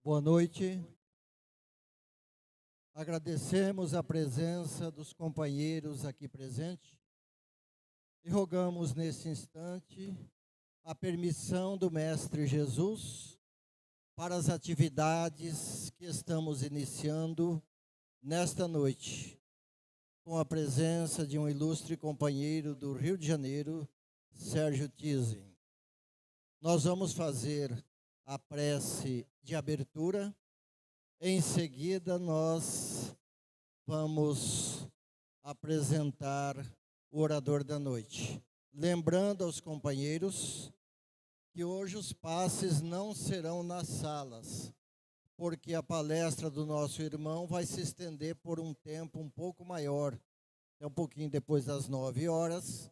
Boa noite. Agradecemos a presença dos companheiros aqui presentes e rogamos nesse instante a permissão do Mestre Jesus para as atividades que estamos iniciando nesta noite, com a presença de um ilustre companheiro do Rio de Janeiro, Sérgio Tizem. Nós vamos fazer a prece de abertura. Em seguida, nós vamos apresentar o orador da noite. Lembrando aos companheiros que hoje os passes não serão nas salas, porque a palestra do nosso irmão vai se estender por um tempo um pouco maior, um pouquinho depois das 9 horas.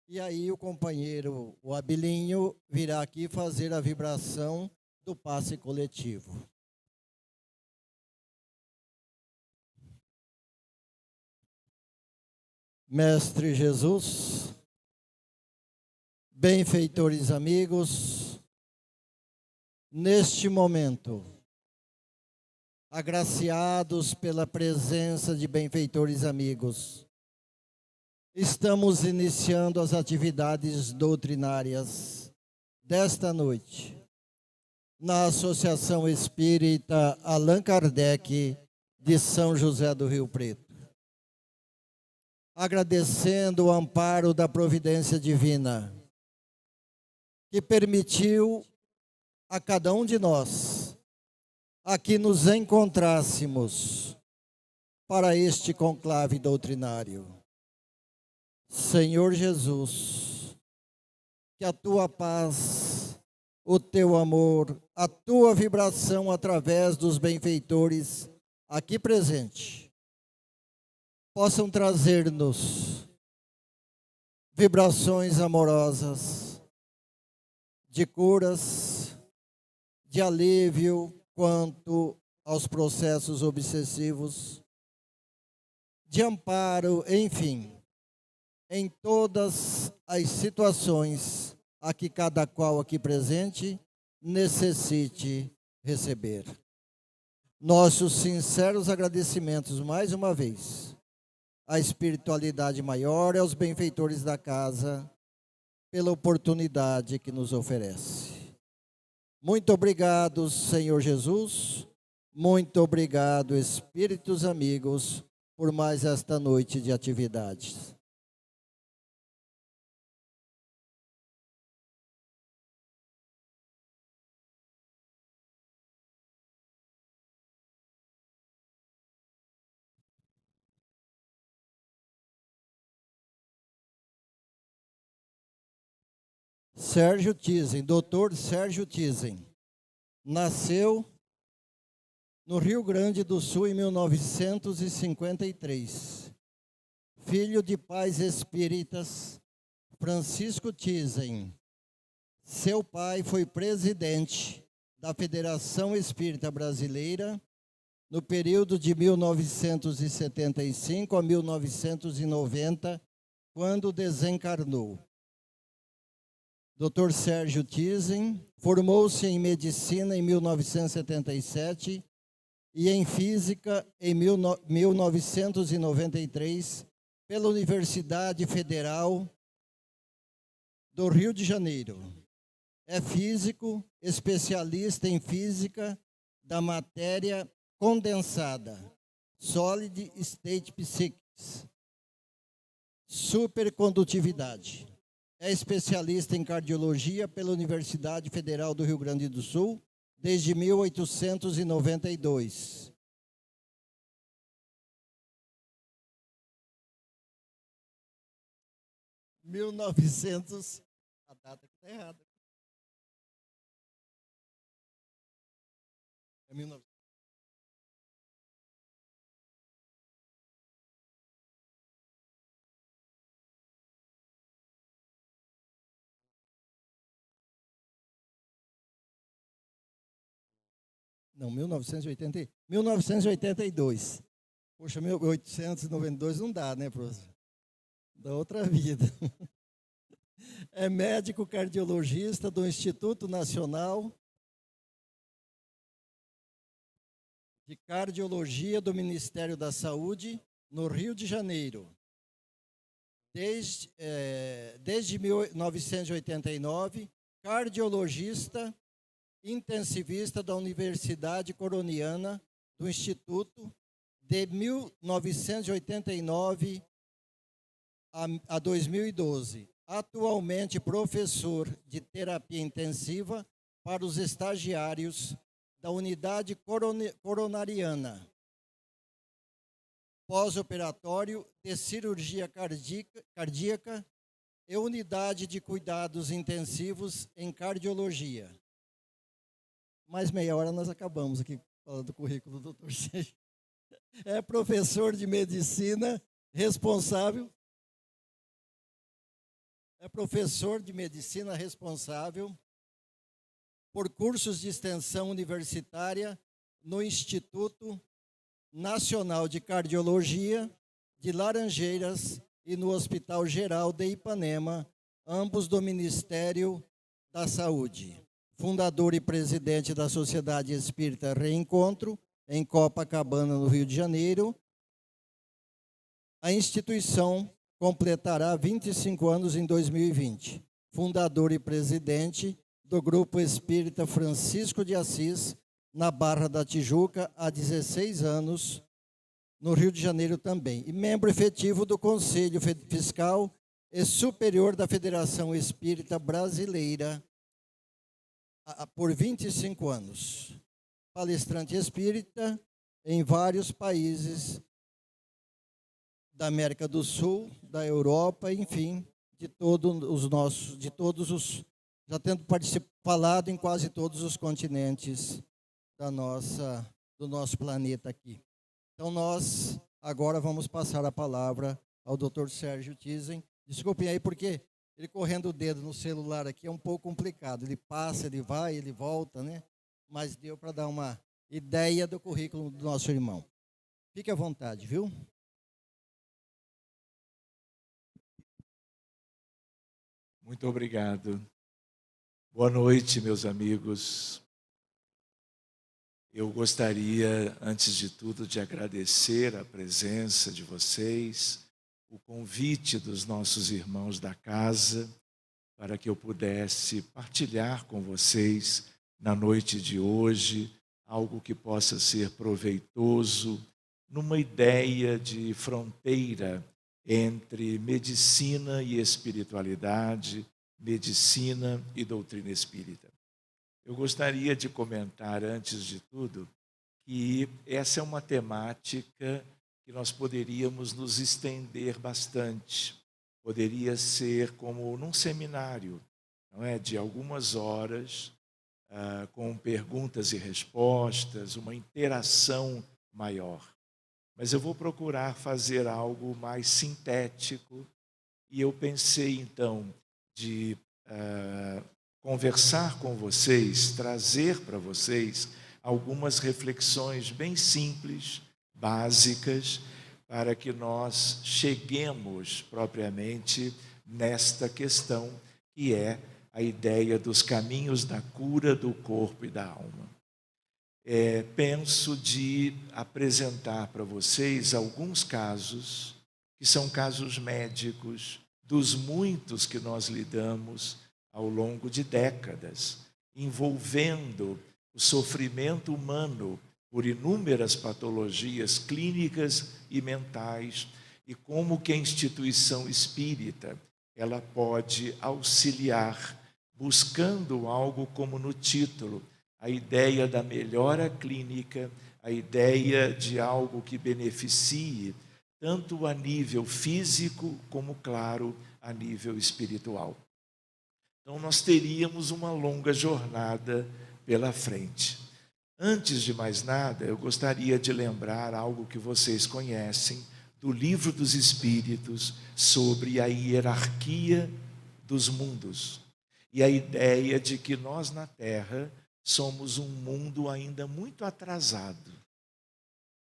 E aí o companheiro, o Abilinho, virá aqui fazer a vibração do passe coletivo. Mestre Jesus, benfeitores amigos, neste momento, agraciados pela presença de benfeitores amigos, estamos iniciando as atividades doutrinárias desta noite, na Associação Espírita Allan Kardec de São José do Rio Preto. Agradecendo o amparo da providência divina, que permitiu a cada um de nós aqui nos encontrássemos para este conclave doutrinário. Senhor Jesus, que a tua paz, o teu amor, a tua vibração através dos benfeitores aqui presentes, possam trazer-nos vibrações amorosas, de curas, de alívio quanto aos processos obsessivos, de amparo, enfim, em todas as situações a que cada qual aqui presente necessite receber. Nossos sinceros agradecimentos mais uma vez à espiritualidade maior e aos benfeitores da casa pela oportunidade que nos oferece. Muito obrigado, Senhor Jesus. Muito obrigado, espíritos amigos, por mais esta noite de atividades. Sérgio Tizem, doutor Sérgio Tizem, nasceu no Rio Grande do Sul em 1953. Filho de pais espíritas, Francisco Tizem. Seu pai foi presidente da Federação Espírita Brasileira no período de 1975 a 1990, quando desencarnou. Dr. Sérgio Tizem formou-se em medicina em 1977 e em física em 1993 pela Universidade Federal do Rio de Janeiro. É físico, especialista em física da matéria condensada, Solid State Physics, supercondutividade. É especialista em cardiologia pela Universidade Federal do Rio Grande do Sul desde 1892. A data que está errada. É 1900. Não, 1982. Poxa, 1892 não dá, né, professor? Da outra vida. É médico cardiologista do Instituto Nacional de Cardiologia do Ministério da Saúde, no Rio de Janeiro. Desde 1989, cardiologista intensivista da Universidade Coroniana do Instituto, de 1989 a 2012. Atualmente professor de terapia intensiva para os estagiários da unidade coronariana, pós-operatório de cirurgia cardíaca e unidade de cuidados intensivos em cardiologia. Mais meia hora nós acabamos aqui falando do currículo do Dr. Sérgio. É professor de medicina responsável. É professor de medicina responsável por cursos de extensão universitária no Instituto Nacional de Cardiologia de Laranjeiras e no Hospital Geral de Ipanema, ambos do Ministério da Saúde. Fundador e presidente da Sociedade Espírita Reencontro, em Copacabana, no Rio de Janeiro. A instituição completará 25 anos em 2020. Fundador e presidente do Grupo Espírita Francisco de Assis, na Barra da Tijuca, há 16 anos, no Rio de Janeiro também. E membro efetivo do Conselho Fiscal e Superior da Federação Espírita Brasileira, por 25 anos. Palestrante espírita em vários países da América do Sul, da Europa, enfim, já tendo falado em quase todos os continentes do nosso planeta aqui. Então, nós agora vamos passar a palavra ao Dr. Sérgio Tizen. Desculpem aí, porque ele correndo o dedo no celular aqui é um pouco complicado. Ele passa, ele vai, ele volta, né? Mas deu para dar uma ideia do currículo do nosso irmão. Fique à vontade, viu? Muito obrigado. Boa noite, meus amigos. Eu gostaria, antes de tudo, de agradecer a presença de vocês, o convite dos nossos irmãos da casa, para que eu pudesse partilhar com vocês, na noite de hoje, algo que possa ser proveitoso, numa ideia de fronteira entre medicina e espiritualidade, medicina e doutrina espírita. Eu gostaria de comentar, antes de tudo, que essa é uma temática que nós poderíamos nos estender bastante. Poderia ser como num seminário, não é? De algumas horas, com perguntas e respostas, uma interação maior. Mas eu vou procurar fazer algo mais sintético e eu pensei, então, de conversar com vocês, trazer para vocês algumas reflexões bem simples, básicas, para que nós cheguemos propriamente nesta questão, que é a ideia dos caminhos da cura do corpo e da alma. Penso de apresentar para vocês alguns casos, que são casos médicos, dos muitos que nós lidamos ao longo de décadas, envolvendo o sofrimento humano por inúmeras patologias clínicas e mentais, e como que a instituição espírita ela pode auxiliar, buscando algo como no título, a ideia da melhora clínica, a ideia de algo que beneficie tanto a nível físico como, claro, a nível espiritual. Então, nós teríamos uma longa jornada pela frente. Antes de mais nada, eu gostaria de lembrar algo que vocês conhecem do Livro dos Espíritos sobre a hierarquia dos mundos e a ideia de que nós na Terra somos um mundo ainda muito atrasado.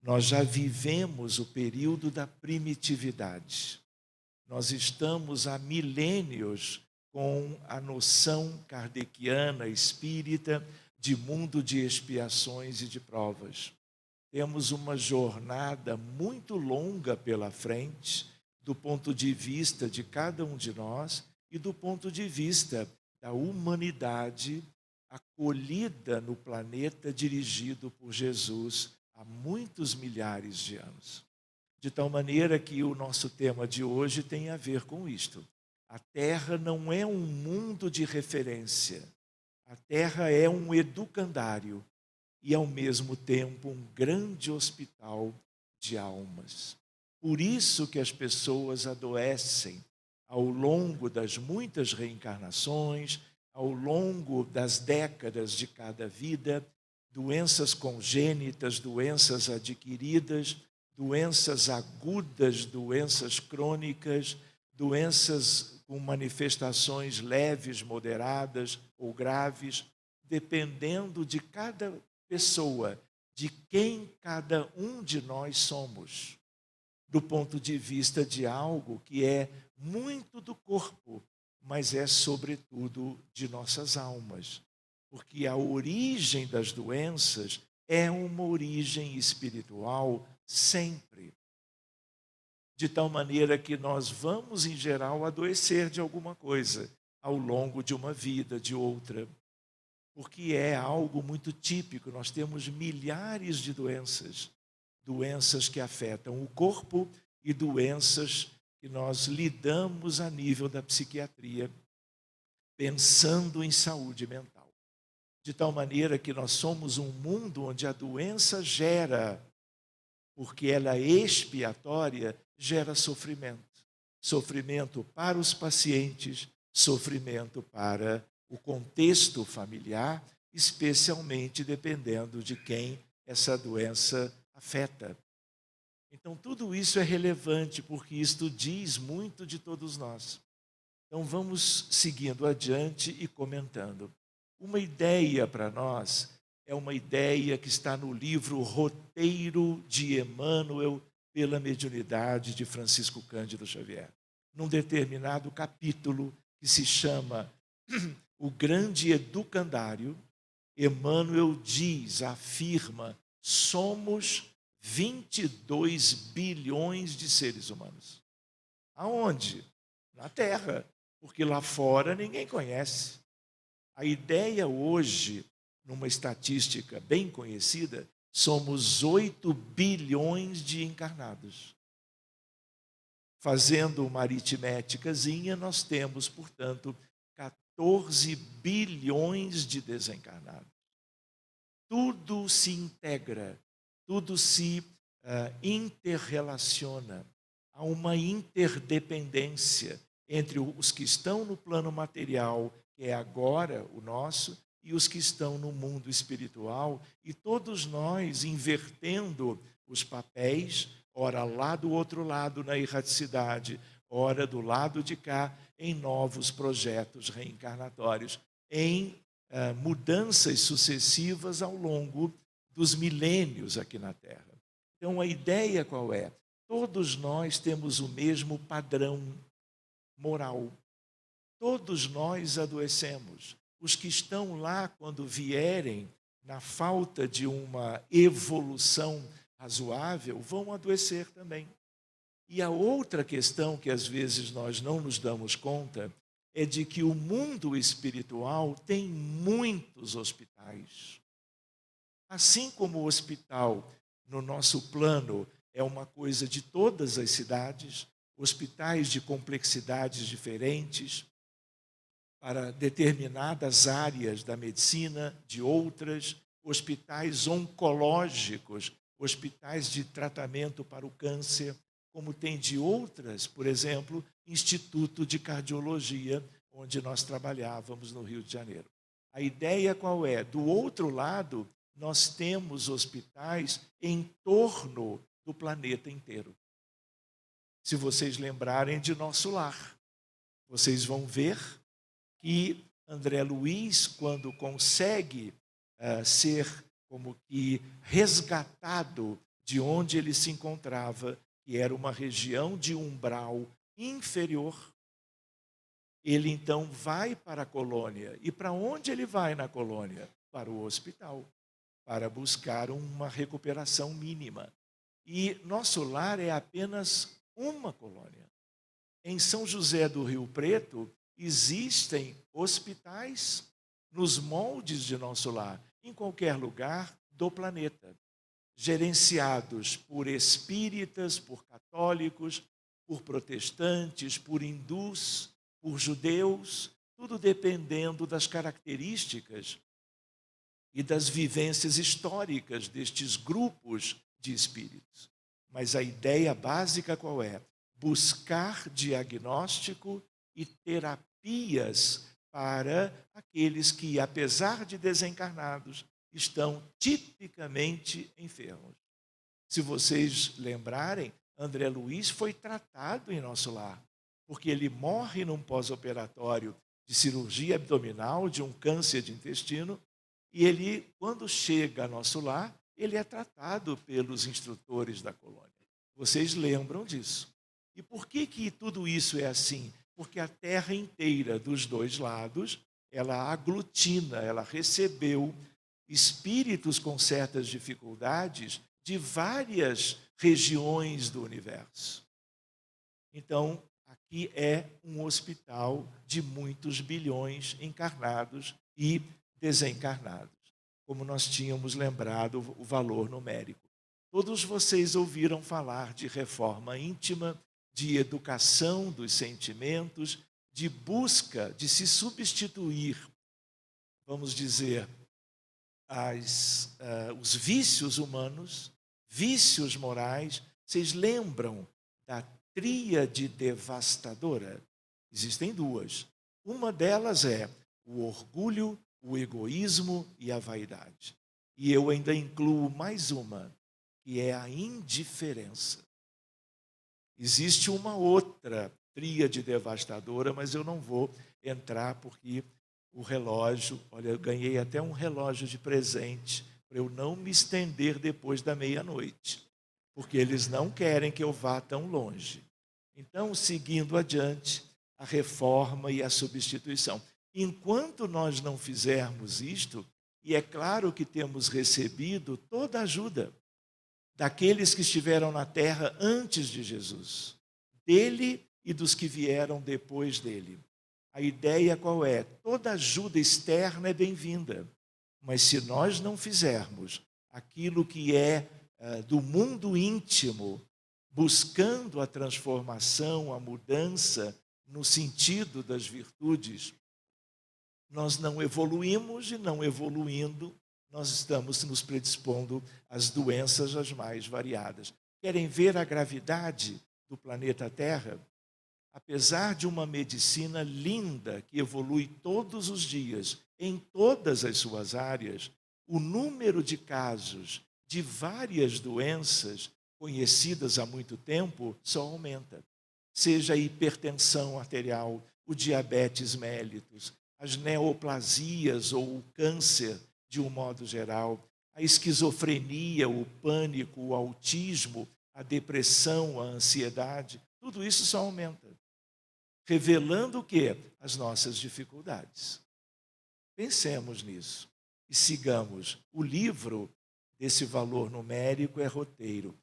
Nós já vivemos o período da primitividade. Nós estamos há milênios com a noção kardeciana, espírita, de mundo de expiações e de provas. temos uma jornada muito longa pela frente, do ponto de vista de cada um de nós e do ponto de vista da humanidade acolhida no planeta dirigido por Jesus há muitos milhares de anos. De tal maneira que o nosso tema de hoje tem a ver com isto. A Terra não é um mundo de referência. A Terra é um educandário e, ao mesmo tempo, um grande hospital de almas. Por isso que as pessoas adoecem ao longo das muitas reencarnações, ao longo das décadas de cada vida, doenças congênitas, doenças adquiridas, doenças agudas, doenças crônicas, doenças com manifestações leves, moderadas ou graves, dependendo de cada pessoa, de quem cada um de nós somos, do ponto de vista de algo que é muito do corpo, mas é sobretudo de nossas almas, porque a origem das doenças é uma origem espiritual sempre. De tal maneira que nós vamos, em geral, adoecer de alguma coisa ao longo de uma vida, de outra, porque é algo muito típico. Nós temos milhares de doenças, doenças que afetam o corpo e doenças que nós lidamos a nível da psiquiatria, pensando em saúde mental. De tal maneira que nós somos um mundo onde a doença gera, porque ela é expiatória, gera sofrimento. Sofrimento para os pacientes, sofrimento para o contexto familiar, especialmente dependendo de quem essa doença afeta. Então, tudo isso é relevante, porque isto diz muito de todos nós. Então, vamos seguindo adiante e comentando. Uma ideia para nós é uma ideia que está no livro Roteiro de Emmanuel pela Mediunidade de Francisco Cândido Xavier. Num determinado capítulo que se chama O Grande Educandário, Emmanuel diz, afirma, somos 22 bilhões de seres humanos. Aonde? Na Terra, porque lá fora ninguém conhece. A ideia hoje, numa estatística bem conhecida, somos 8 bilhões de encarnados. Fazendo uma aritméticazinha, nós temos, portanto, 14 bilhões de desencarnados. Tudo se integra, tudo se interrelaciona. Há uma interdependência entre os que estão no plano material, que é agora o nosso, e os que estão no mundo espiritual, e todos nós invertendo os papéis, ora lá do outro lado na erraticidade, ora do lado de cá, em novos projetos reencarnatórios, em mudanças sucessivas ao longo dos milênios aqui na Terra. Então, a ideia qual é? Todos nós temos o mesmo padrão moral. Todos nós adoecemos. Os que estão lá, quando vierem, na falta de uma evolução razoável, vão adoecer também. E a outra questão que às vezes nós não nos damos conta é de que o mundo espiritual tem muitos hospitais. Assim como o hospital no nosso plano é uma coisa de todas as cidades, hospitais de complexidades diferentes, para determinadas áreas da medicina, de outras, hospitais oncológicos, hospitais de tratamento para o câncer, como tem de outras, por exemplo, Instituto de Cardiologia, onde nós trabalhávamos no Rio de Janeiro. A ideia qual é? Do outro lado, nós temos hospitais em torno do planeta inteiro. Se vocês lembrarem de Nosso Lar, vocês vão ver que André Luiz, quando consegue ser como que resgatado de onde ele se encontrava, que era uma região de umbral inferior, ele então vai para a colônia. E para onde ele vai na colônia? Para o hospital. para buscar uma recuperação mínima. E nosso lar é apenas uma colônia. Em São José do Rio Preto, existem hospitais nos moldes de nosso lar, em qualquer lugar do planeta, gerenciados por espíritas, por católicos, por protestantes, por hindus, por judeus, tudo dependendo das características e das vivências históricas destes grupos de espíritos. Mas a ideia básica qual é? Buscar diagnóstico e terapias para aqueles que, apesar de desencarnados, estão tipicamente enfermos. Se vocês lembrarem, André Luiz foi tratado em nosso lar, porque ele morre num pós-operatório de cirurgia abdominal, de um câncer de intestino, e ele, quando chega a nosso lar, ele é tratado pelos instrutores da colônia. Vocês lembram disso. E por que tudo isso é assim? Porque a terra inteira, dos dois lados, ela aglutina, ela recebeu espíritos com certas dificuldades de várias regiões do universo. Então, aqui é um hospital de muitos bilhões encarnados e desencarnados, como nós tínhamos lembrado o valor numérico. Todos vocês ouviram falar de reforma íntima, de educação dos sentimentos, de busca de se substituir, vamos dizer, os vícios humanos, vícios morais. Vocês lembram da tríade devastadora? Existem duas. Uma delas é o orgulho, o egoísmo e a vaidade. E eu ainda incluo mais uma, que é a indiferença. Existe uma outra tríade devastadora, mas eu não vou entrar porque o relógio, olha, eu ganhei até um relógio de presente para eu não me estender depois da meia-noite, porque eles não querem que eu vá tão longe. Então, seguindo adiante, a reforma e a substituição. Enquanto nós não fizermos isto, e é claro que temos recebido toda a ajuda daqueles que estiveram na terra antes de Jesus, dele e dos que vieram depois dele. A ideia qual é? Toda ajuda externa é bem-vinda, mas se nós não fizermos aquilo que é do mundo íntimo, buscando a transformação, a mudança no sentido das virtudes, nós não evoluímos, e não evoluindo, nós estamos nos predispondo às doenças as mais variadas. Querem ver a gravidade do planeta Terra? Apesar de uma medicina linda, que evolui todos os dias, em todas as suas áreas, o número de casos de várias doenças conhecidas há muito tempo só aumenta. Seja a hipertensão arterial, o diabetes mellitus, as neoplasias ou o câncer de um modo geral, a esquizofrenia, o pânico, o autismo, a depressão, a ansiedade, tudo isso só aumenta, revelando o quê? As nossas dificuldades. Pensemos nisso e sigamos. O livro desse valor numérico é roteiro.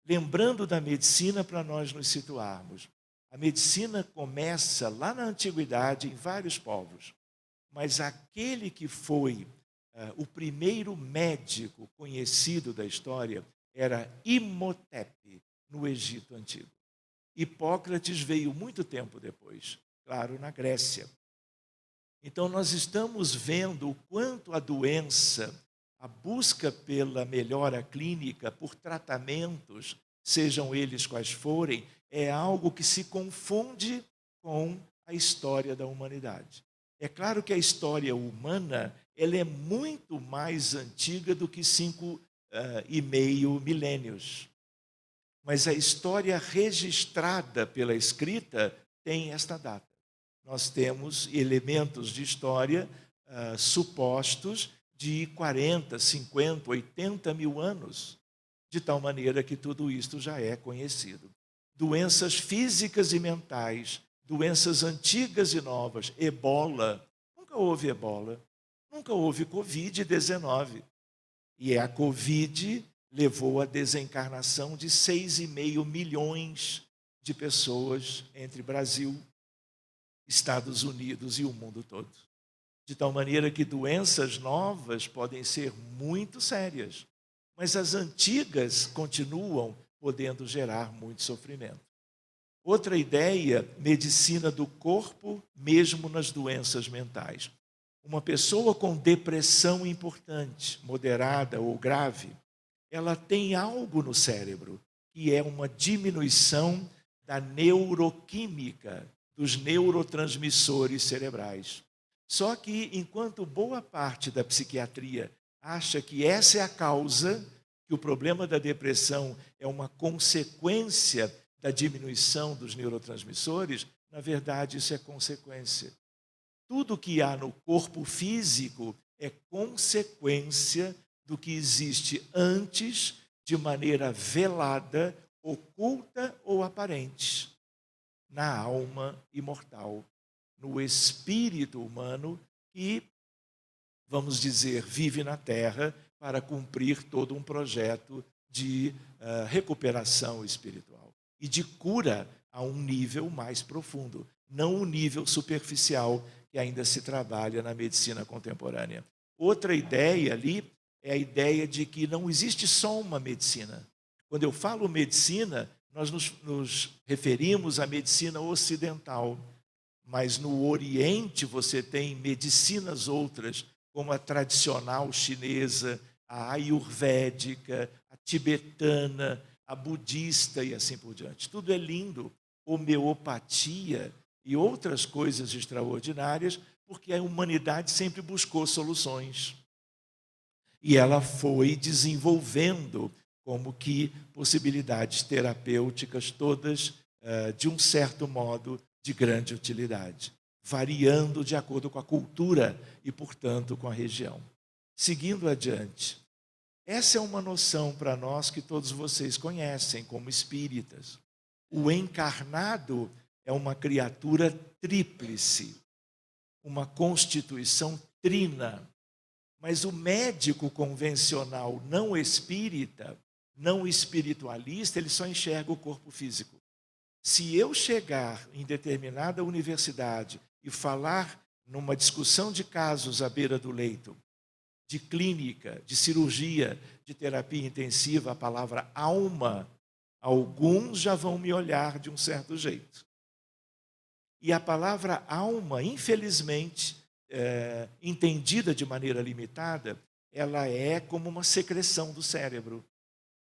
Lembrando da medicina para nós nos situarmos. A medicina começa lá na antiguidade em vários povos, mas aquele que foi o primeiro médico conhecido da história era Imhotep, no Egito Antigo. Hipócrates veio muito tempo depois, claro, na Grécia. Então, nós estamos vendo o quanto a doença, a busca pela melhora clínica, por tratamentos, sejam eles quais forem, é algo que se confunde com a história da humanidade. É claro que a história humana ela é muito mais antiga do que 5,5 milênios. Mas a história registrada pela escrita tem esta data. Nós temos elementos de história supostos de 40, 50, 80 mil anos, de tal maneira que tudo isto já é conhecido. Doenças físicas e mentais, doenças antigas e novas, ebola, nunca houve ebola, nunca houve Covid-19. E a Covid levou à desencarnação de 6,5 milhões de pessoas entre Brasil, Estados Unidos e o mundo todo. De tal maneira que doenças novas podem ser muito sérias, mas as antigas continuam podendo gerar muito sofrimento. Outra ideia, medicina do corpo, mesmo nas doenças mentais. Uma pessoa com depressão importante, moderada ou grave, ela tem algo no cérebro, que é uma diminuição da neuroquímica, dos neurotransmissores cerebrais. Só que, enquanto boa parte da psiquiatria acha que essa é a causa, que o problema da depressão é uma consequência da diminuição dos neurotransmissores, na verdade isso é consequência. Tudo que há no corpo físico é consequência do que existe antes, de maneira velada, oculta ou aparente, na alma imortal, no espírito humano que, vamos dizer, vive na Terra para cumprir todo um projeto de recuperação espiritual e de cura a um nível mais profundo, não o nível superficial que ainda se trabalha na medicina contemporânea. Outra ideia ali é a ideia de que não existe só uma medicina. Quando eu falo medicina, nós nos referimos à medicina ocidental, mas no Oriente você tem medicinas outras, como a tradicional chinesa, a ayurvédica, a tibetana, a budista e assim por diante. Tudo é lindo, homeopatia e outras coisas extraordinárias, porque a humanidade sempre buscou soluções. E ela foi desenvolvendo como que possibilidades terapêuticas todas, de um certo modo, de grande utilidade, variando de acordo com a cultura e, portanto, com a região. Seguindo adiante, essa é uma noção para nós que todos vocês conhecem como espíritas. O encarnado é uma criatura tríplice, uma constituição trina. Mas o médico convencional não espírita, não espiritualista, ele só enxerga o corpo físico. Se eu chegar em determinada universidade e falar numa discussão de casos à beira do leito, de clínica, de cirurgia, de terapia intensiva, a palavra alma, alguns já vão me olhar de um certo jeito. E a palavra alma, infelizmente, entendida de maneira limitada, ela é como uma secreção do cérebro,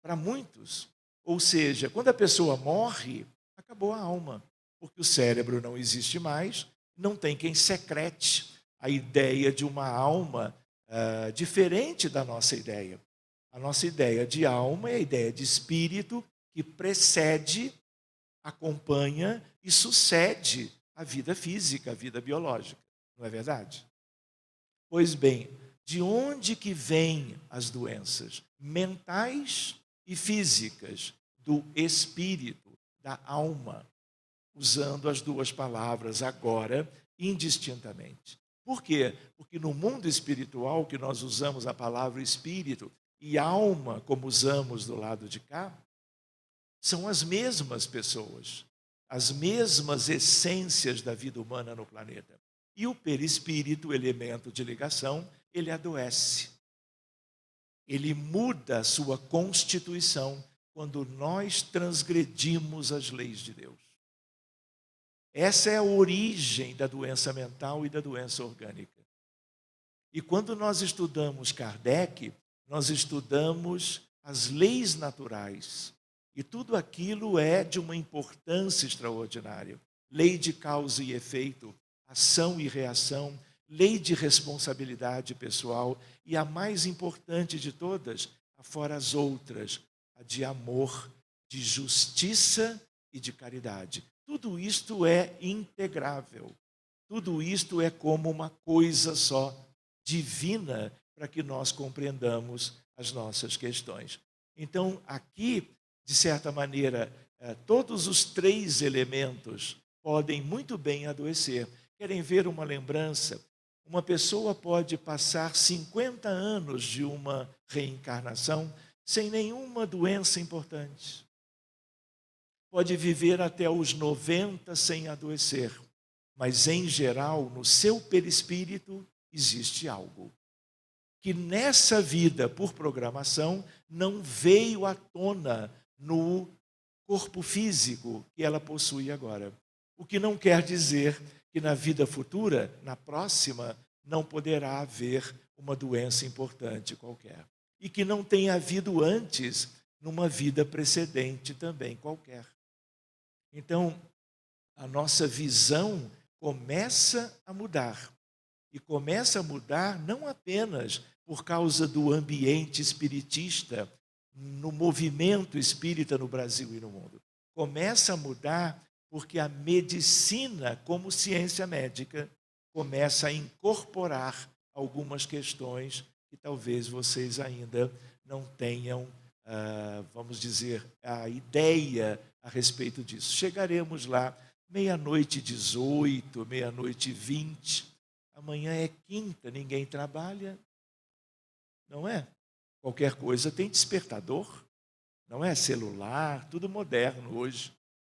para muitos. Ou seja, quando a pessoa morre, acabou a alma, porque o cérebro não existe mais, não tem quem secrete a ideia de uma alma diferente da nossa ideia. A nossa ideia de alma é a ideia de espírito que precede, acompanha e sucede a vida física, a vida biológica. Não é verdade? Pois bem, de onde que vêm as doenças mentais e físicas? Do espírito, da alma, usando as duas palavras agora indistintamente. Por quê? Porque no mundo espiritual, que nós usamos a palavra espírito e alma, como usamos do lado de cá, são as mesmas pessoas, as mesmas essências da vida humana no planeta. E o perispírito, o elemento de ligação, ele adoece. Ele muda a sua constituição quando nós transgredimos as leis de Deus. Essa é a origem da doença mental e da doença orgânica. E quando nós estudamos Kardec, nós estudamos as leis naturais. E tudo aquilo é de uma importância extraordinária. Lei de causa e efeito, ação e reação, lei de responsabilidade pessoal e a mais importante de todas, afora as outras, a de amor, de justiça e de caridade. Tudo isto é integrável. Tudo isto é como uma coisa só, divina, para que nós compreendamos as nossas questões. Então, aqui, de certa maneira, todos os três elementos podem muito bem adoecer. Querem ver uma lembrança? Uma pessoa pode passar 50 anos de uma reencarnação sem nenhuma doença importante. Pode viver até os 90 sem adoecer, mas em geral, no seu perispírito, existe algo que nessa vida, por programação, não veio à tona no corpo físico que ela possui agora. O que não quer dizer que na vida futura, na próxima, não poderá haver uma doença importante qualquer. E que não tenha havido antes, numa vida precedente também qualquer. Então, a nossa visão começa a mudar. E começa a mudar não apenas por causa do ambiente espiritista, no movimento espírita no Brasil e no mundo. Começa a mudar porque a medicina, como ciência médica, começa a incorporar algumas questões que talvez vocês ainda não tenham, vamos dizer, a ideia a respeito disso. Chegaremos lá 00:18, 00:20. Amanhã é quinta, ninguém trabalha, não é? Qualquer coisa tem despertador, não é? Celular, tudo moderno hoje.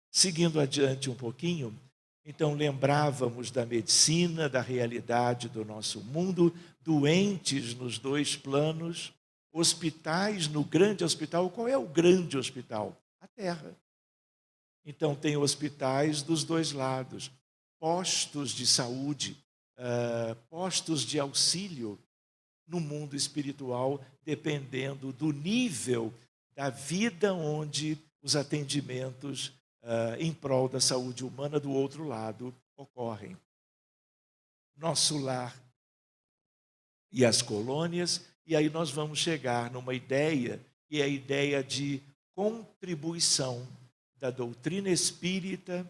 Seguindo adiante um pouquinho, então lembrávamos da medicina, da realidade do nosso mundo, doentes nos dois planos, hospitais no grande hospital. Qual é o grande hospital? A Terra. Então tem hospitais dos dois lados, postos de saúde, postos de auxílio no mundo espiritual, dependendo do nível da vida onde os atendimentos em prol da saúde humana do outro lado ocorrem. Nosso lar e as colônias, e aí nós vamos chegar numa ideia, que é a ideia de contribuição da doutrina espírita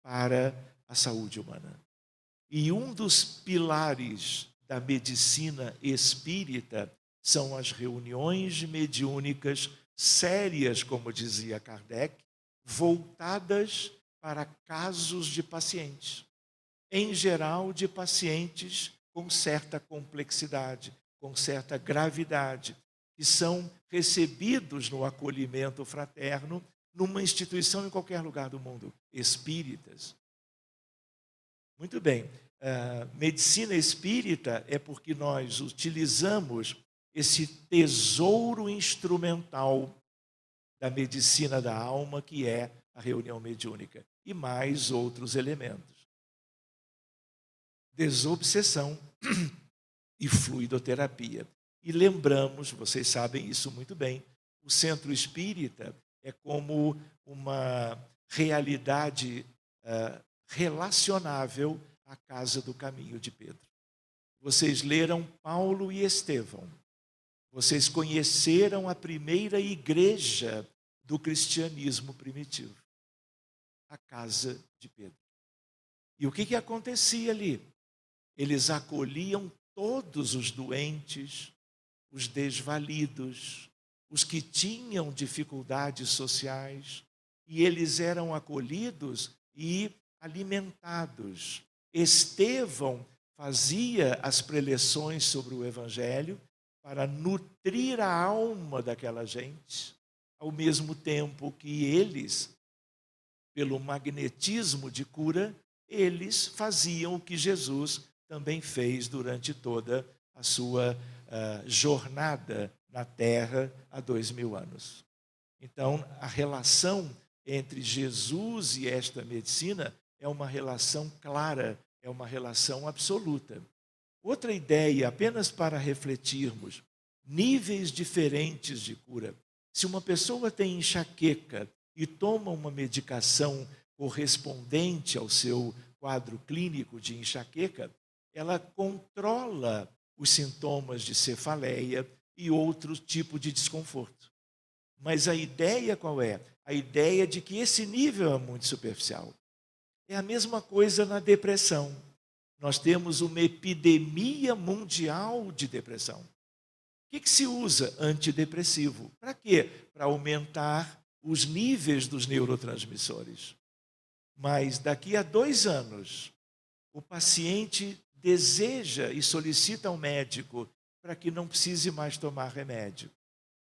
para a saúde humana. E um dos pilares da medicina espírita são as reuniões mediúnicas sérias, como dizia Kardec, voltadas para casos de pacientes, em geral de pacientes com certa complexidade, com certa gravidade, que são recebidos no acolhimento fraterno numa instituição em qualquer lugar do mundo, espíritas. Muito bem, medicina espírita é porque nós utilizamos esse tesouro instrumental da medicina da alma, que é a reunião mediúnica, e mais outros elementos. Desobsessão e fluidoterapia. E lembramos, vocês sabem isso muito bem, o centro espírita é como uma realidade relacionável à casa do caminho de Pedro. Vocês leram Paulo e Estevão. Vocês conheceram a primeira igreja do cristianismo primitivo, a casa de Pedro. E o que acontecia ali? Eles acolhiam todos os doentes, os desvalidos, os que tinham dificuldades sociais, e eles eram acolhidos e alimentados. Estevão fazia as preleções sobre o Evangelho para nutrir a alma daquela gente, ao mesmo tempo que eles, pelo magnetismo de cura, eles faziam o que Jesus também fez durante toda a sua jornada na Terra há 2000 anos. Então, a relação entre Jesus e esta medicina é uma relação clara, é uma relação absoluta. Outra ideia, apenas para refletirmos, níveis diferentes de cura. Se uma pessoa tem enxaqueca e toma uma medicação correspondente ao seu quadro clínico de enxaqueca, ela controla os sintomas de cefaleia e outro tipo de desconforto. Mas a ideia qual é? A ideia de que esse nível é muito superficial. É a mesma coisa na depressão. Nós temos uma epidemia mundial de depressão. O que se usa? Antidepressivo. Para quê? Para aumentar os níveis dos neurotransmissores. Mas daqui a 2 anos, o paciente deseja e solicita ao médico para que não precise mais tomar remédio.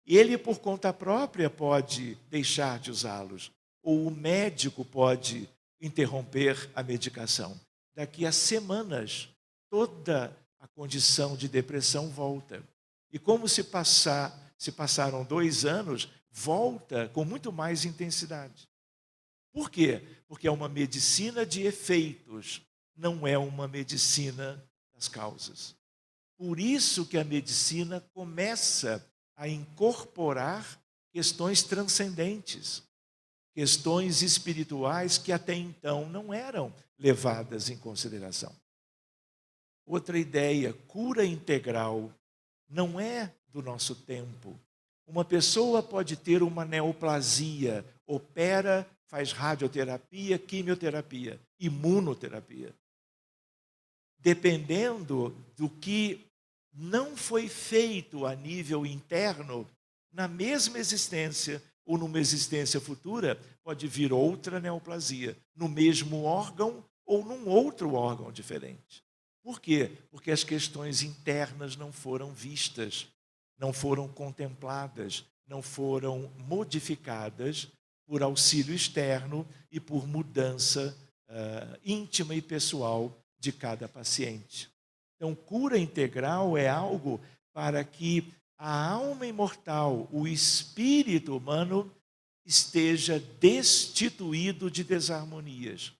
Ele, por conta própria, pode deixar de usá-los, ou o médico pode interromper a medicação. Daqui a semanas, toda a condição de depressão volta. E como se passaram 2 anos, volta com muito mais intensidade. Por quê? Porque é uma medicina de efeitos, não é uma medicina das causas. Por isso que a medicina começa a incorporar questões transcendentes, questões espirituais que até então não eram levadas em consideração. Outra ideia, cura integral, não é do nosso tempo. Uma pessoa pode ter uma neoplasia, opera, faz radioterapia, quimioterapia, imunoterapia. Dependendo do que não foi feito a nível interno, na mesma existência ou numa existência futura, pode vir outra neoplasia, no mesmo órgão ou num outro órgão diferente. Por quê? Porque as questões internas não foram vistas, não foram contempladas, não foram modificadas por auxílio externo e por mudança íntima e pessoal de cada paciente. Então, cura integral é algo para que a alma imortal, o espírito humano, esteja destituído de desarmonias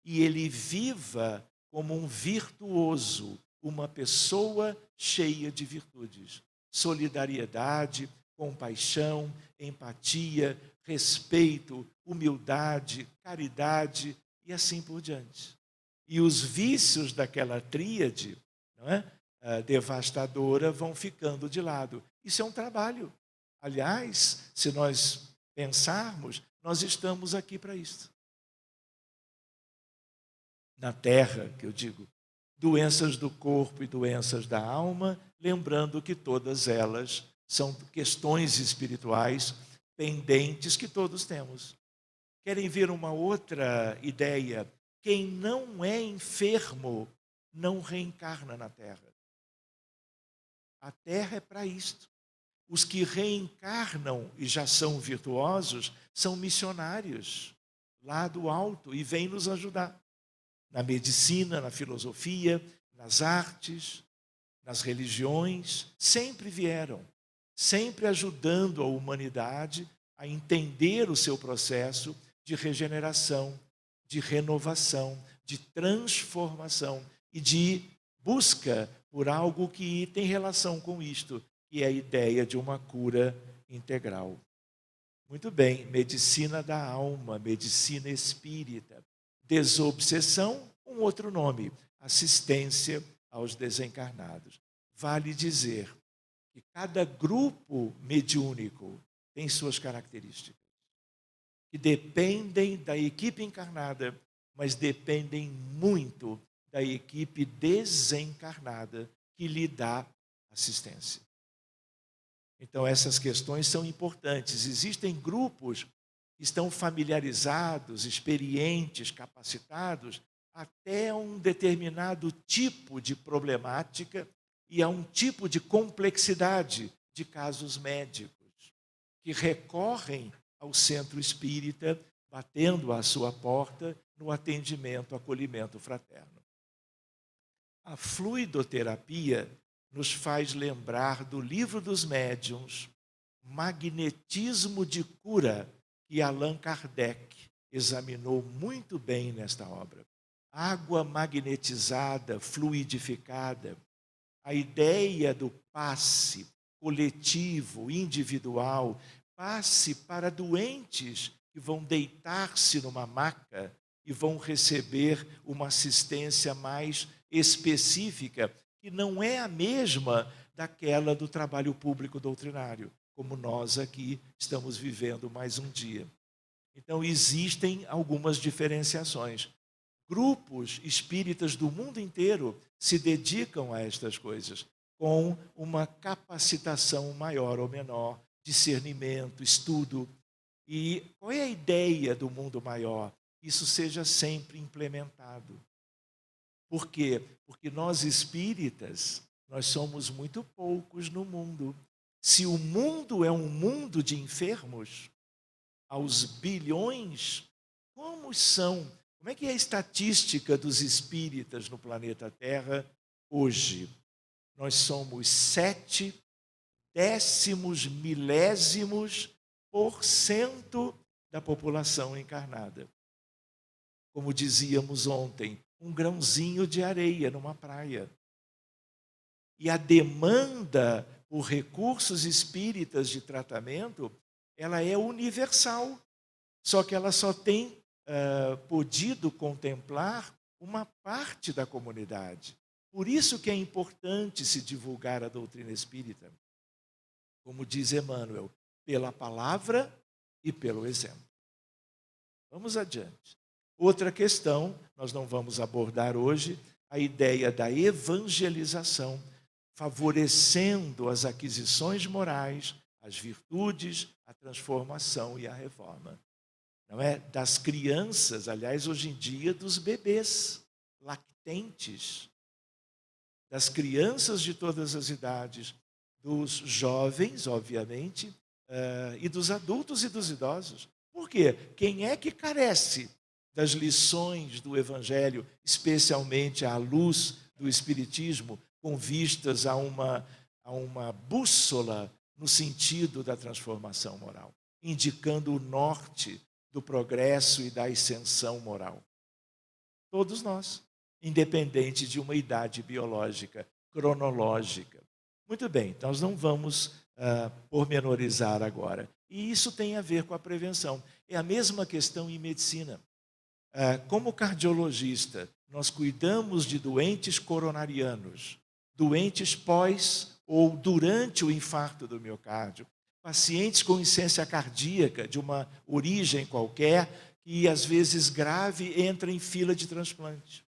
e ele viva como um virtuoso, uma pessoa cheia de virtudes. Solidariedade, compaixão, empatia, respeito, humildade, caridade e assim por diante. E os vícios daquela tríade, não é? Devastadora, vão ficando de lado. Isso é um trabalho. Aliás, se nós pensarmos, nós estamos aqui para isso. Na Terra, que eu digo, doenças do corpo e doenças da alma, lembrando que todas elas são questões espirituais pendentes que todos temos. Querem ver uma outra ideia? Quem não é enfermo não reencarna na Terra. A Terra é para isto. Os que reencarnam e já são virtuosos são missionários lá do alto e vêm nos ajudar. Na medicina, na filosofia, nas artes, nas religiões, sempre vieram, sempre ajudando a humanidade a entender o seu processo de regeneração, de renovação, de transformação e de busca por algo que tem relação com isto, que é a ideia de uma cura integral. Muito bem, medicina da alma, medicina espírita. Desobsessão, um outro nome, assistência aos desencarnados. Vale dizer que cada grupo mediúnico tem suas características, que dependem da equipe encarnada, mas dependem muito da equipe desencarnada que lhe dá assistência. Então, essas questões são importantes. Existem grupos que estão familiarizados, experientes, capacitados, até um determinado tipo de problemática e a um tipo de complexidade de casos médicos, que recorrem ao centro espírita, batendo à sua porta no atendimento, acolhimento fraterno. A fluidoterapia nos faz lembrar do Livro dos Médiuns, Magnetismo de Cura, que Allan Kardec examinou muito bem nesta obra. Água magnetizada, fluidificada, a ideia do passe coletivo, individual, passe para doentes que vão deitar-se numa maca e vão receber uma assistência mais específica, que não é a mesma daquela do trabalho público doutrinário, como nós aqui estamos vivendo mais um dia. Então, existem algumas diferenciações. Grupos espíritas do mundo inteiro se dedicam a estas coisas, com uma capacitação maior ou menor, discernimento, estudo. E qual é a ideia do mundo maior? Isso seja sempre implementado. Por quê? Porque nós espíritas, nós somos muito poucos no mundo. Se o mundo é um mundo de enfermos, aos bilhões, como é que é a estatística dos espíritas no planeta Terra hoje? Nós somos 0,7 da população encarnada. Como dizíamos ontem, um grãozinho de areia numa praia. E a demanda por recursos espíritas de tratamento, ela é universal. Só que ela só tem podido contemplar uma parte da comunidade. Por isso que é importante se divulgar a doutrina espírita, como diz Emmanuel, pela palavra e pelo exemplo. Vamos adiante. Outra questão, nós não vamos abordar hoje, a ideia da evangelização, favorecendo as aquisições morais, as virtudes, a transformação e a reforma. Não é? Das crianças, aliás, hoje em dia, dos bebês lactentes, das crianças de todas as idades, dos jovens, obviamente, e dos adultos e dos idosos. Por quê? Quem é que carece das lições do Evangelho, especialmente à luz do Espiritismo, com vistas a uma bússola no sentido da transformação moral, indicando o norte do progresso e da ascensão moral? Todos nós, independente de uma idade biológica, cronológica. Muito bem, nós não vamos pormenorizar agora. E isso tem a ver com a prevenção. É a mesma questão em medicina. Como cardiologista, nós cuidamos de doentes coronarianos, doentes pós ou durante o infarto do miocárdio, pacientes com insuficiência cardíaca de uma origem qualquer, que às vezes grave entra em fila de transplante.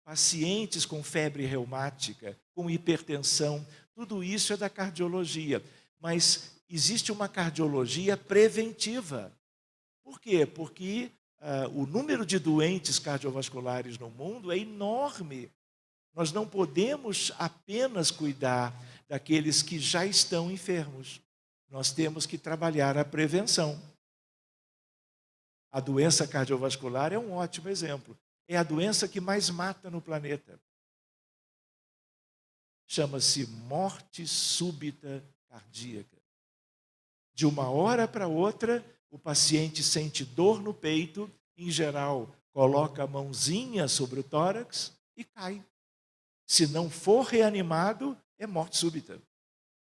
Pacientes com febre reumática, com hipertensão, tudo isso é da cardiologia. Mas existe uma cardiologia preventiva. Por quê? Porque o número de doentes cardiovasculares no mundo é enorme. Nós não podemos apenas cuidar daqueles que já estão enfermos. Nós temos que trabalhar a prevenção. A doença cardiovascular é um ótimo exemplo. É a doença que mais mata no planeta. Chama-se morte súbita cardíaca. De uma hora para outra, o paciente sente dor no peito, em geral, coloca a mãozinha sobre o tórax e cai. Se não for reanimado, é morte súbita.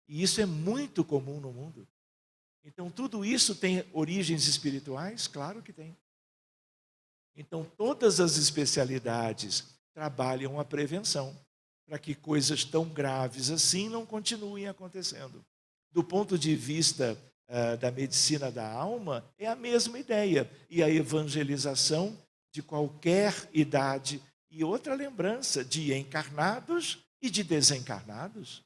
E isso é muito comum no mundo. Então, tudo isso tem origens espirituais? Claro que tem. Então, todas as especialidades trabalham a prevenção, para que coisas tão graves assim não continuem acontecendo. Do ponto de vista da medicina da alma, é a mesma ideia. E a evangelização de qualquer idade. E outra lembrança, de encarnados e de desencarnados.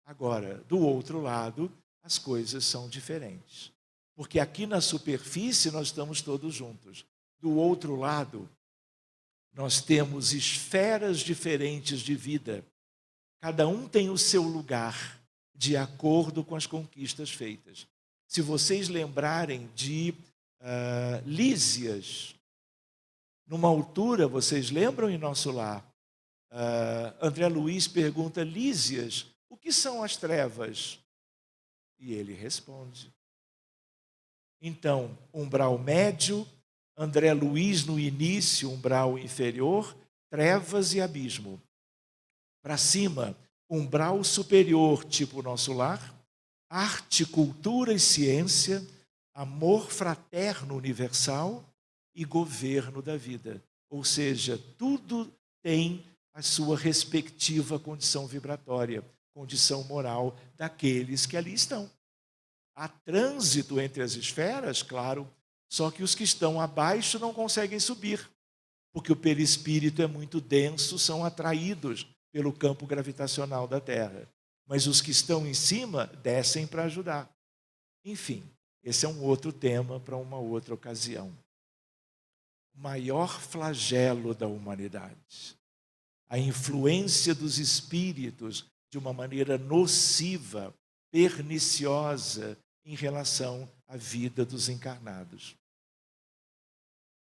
Agora, do outro lado, as coisas são diferentes. Porque aqui na superfície nós estamos todos juntos. Do outro lado, nós temos esferas diferentes de vida. Cada um tem o seu lugar, de acordo com as conquistas feitas. Se vocês lembrarem de Lísias, numa altura, vocês lembram em Nosso Lar, André Luiz pergunta: Lísias, o que são as trevas? E ele responde. Então, umbral médio, André Luiz no início, umbral inferior, trevas e abismo. Para cima, umbral superior, tipo Nosso Lar, arte, cultura e ciência, amor fraterno universal e governo da vida. Ou seja, tudo tem a sua respectiva condição vibratória, condição moral daqueles que ali estão. Há trânsito entre as esferas, claro, só que os que estão abaixo não conseguem subir, porque o perispírito é muito denso, são atraídos pelo campo gravitacional da Terra. Mas os que estão em cima descem para ajudar. Enfim, esse é um outro tema para uma outra ocasião. maior flagelo da humanidade. A influência dos espíritos de uma maneira nociva, perniciosa em relação à vida dos encarnados.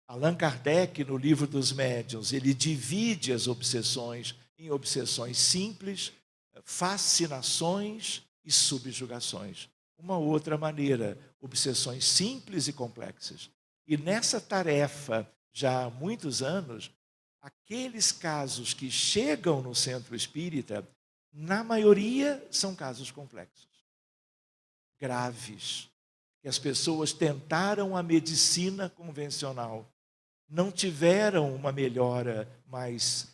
Allan Kardec, no Livro dos Médiuns, ele divide as obsessões em obsessões simples, fascinações e subjugações. Uma outra maneira, obsessões simples e complexas. E nessa tarefa, já há muitos anos, aqueles casos que chegam no centro espírita, na maioria são casos complexos, graves, que as pessoas tentaram a medicina convencional, não tiveram uma melhora mais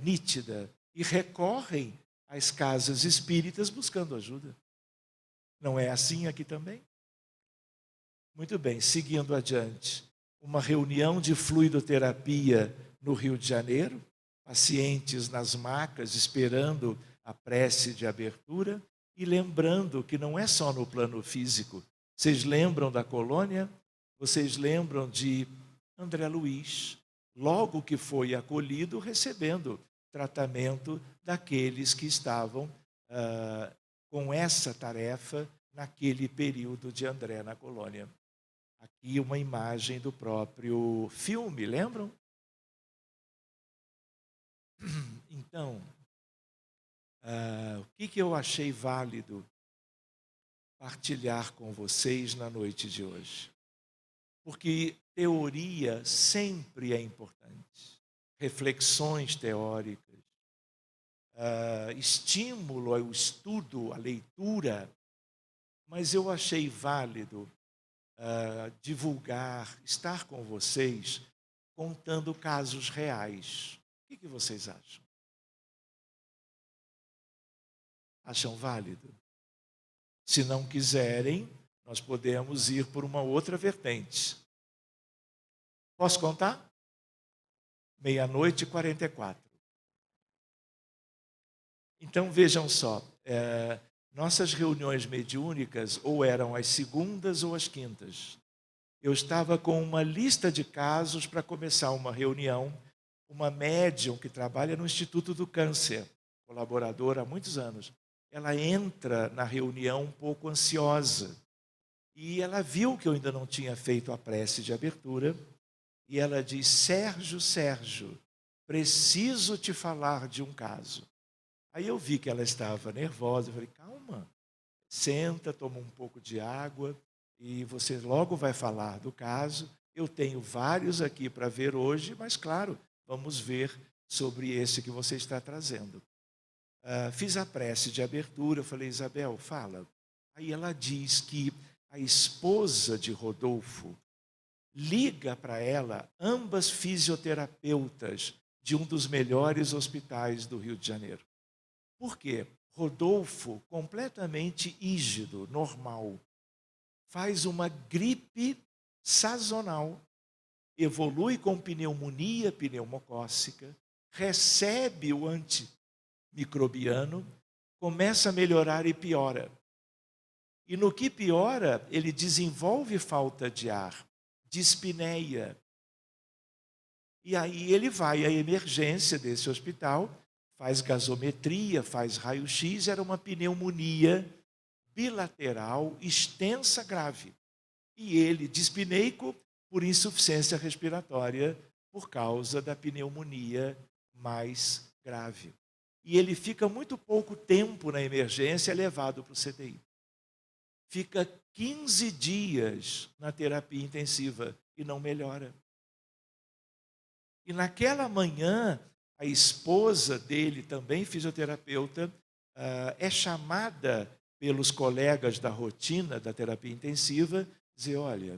nítida e recorrem às casas espíritas buscando ajuda. Não é assim aqui também? Muito bem, seguindo adiante. Uma reunião de fluidoterapia no Rio de Janeiro, pacientes nas macas esperando a prece de abertura e lembrando que não é só no plano físico. Vocês lembram da colônia? Vocês lembram de André Luiz, logo que foi acolhido, recebendo tratamento daqueles que estavam com essa tarefa naquele período de André na colônia. Aqui uma imagem do próprio filme, lembram? Então, o que eu achei válido partilhar com vocês na noite de hoje? Porque teoria sempre é importante, reflexões teóricas, estímulo ao estudo, à leitura, mas eu achei válido divulgar, estar com vocês, contando casos reais. O que vocês acham? Acham válido? Se não quiserem, nós podemos ir por uma outra vertente. Posso contar? 00:44. Então vejam só, nossas reuniões mediúnicas ou eram às segundas ou às quintas. Eu estava com uma lista de casos para começar uma reunião. Uma médium que trabalha no Instituto do Câncer, colaboradora há muitos anos, ela entra na reunião um pouco ansiosa. E ela viu que eu ainda não tinha feito a prece de abertura. E ela diz: Sérgio, preciso te falar de um caso. Aí eu vi que ela estava nervosa. Eu falei: calma, senta, toma um pouco de água e você logo vai falar do caso. Eu tenho vários aqui para ver hoje, mas claro, vamos ver sobre esse que você está trazendo. Fiz a prece de abertura, eu falei: Isabel, fala. Aí ela diz que a esposa de Rodolfo liga para ela, ambas fisioterapeutas de um dos melhores hospitais do Rio de Janeiro. Por quê? Rodolfo, completamente ígido, normal, faz uma gripe sazonal, evolui com pneumonia pneumocócica, recebe o antimicrobiano, começa a melhorar e piora. E no que piora, ele desenvolve falta de ar, dispneia. E aí ele vai à emergência desse hospital, faz gasometria, faz raio-x, era uma pneumonia bilateral, extensa, grave. E ele dispneico por insuficiência respiratória, por causa da pneumonia mais grave. E ele fica muito pouco tempo na emergência, é levado para o CTI. Fica 15 dias na terapia intensiva e não melhora. E naquela manhã, a esposa dele, também fisioterapeuta, é chamada pelos colegas da rotina da terapia intensiva, dizer: olha,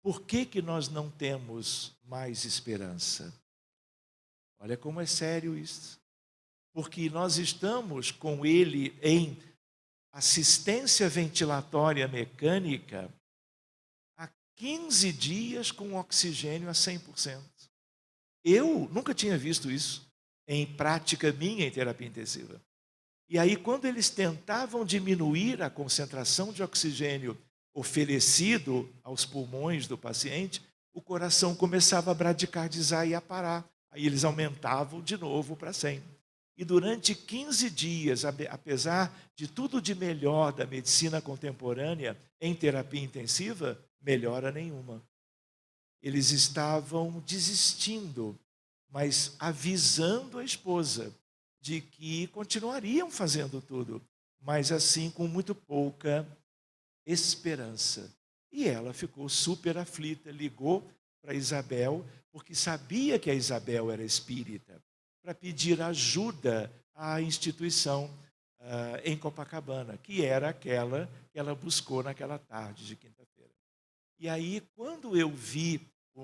por que nós não temos mais esperança? Olha como é sério isso. Porque nós estamos com ele em assistência ventilatória mecânica há 15 dias com oxigênio a 100%. Eu nunca tinha visto isso em prática minha em terapia intensiva. E aí, quando eles tentavam diminuir a concentração de oxigênio oferecido aos pulmões do paciente, o coração começava a bradicardizar e a parar. Aí eles aumentavam de novo para 100. E durante 15 dias, apesar de tudo de melhor da medicina contemporânea em terapia intensiva, melhora nenhuma. Eles estavam desistindo, mas avisando a esposa de que continuariam fazendo tudo, mas assim com muito pouca esperança. E ela ficou super aflita, ligou para Isabel, porque sabia que a Isabel era espírita, para pedir ajuda à instituição em Copacabana, que era aquela que ela buscou naquela tarde de quinta-feira. E aí, quando eu vi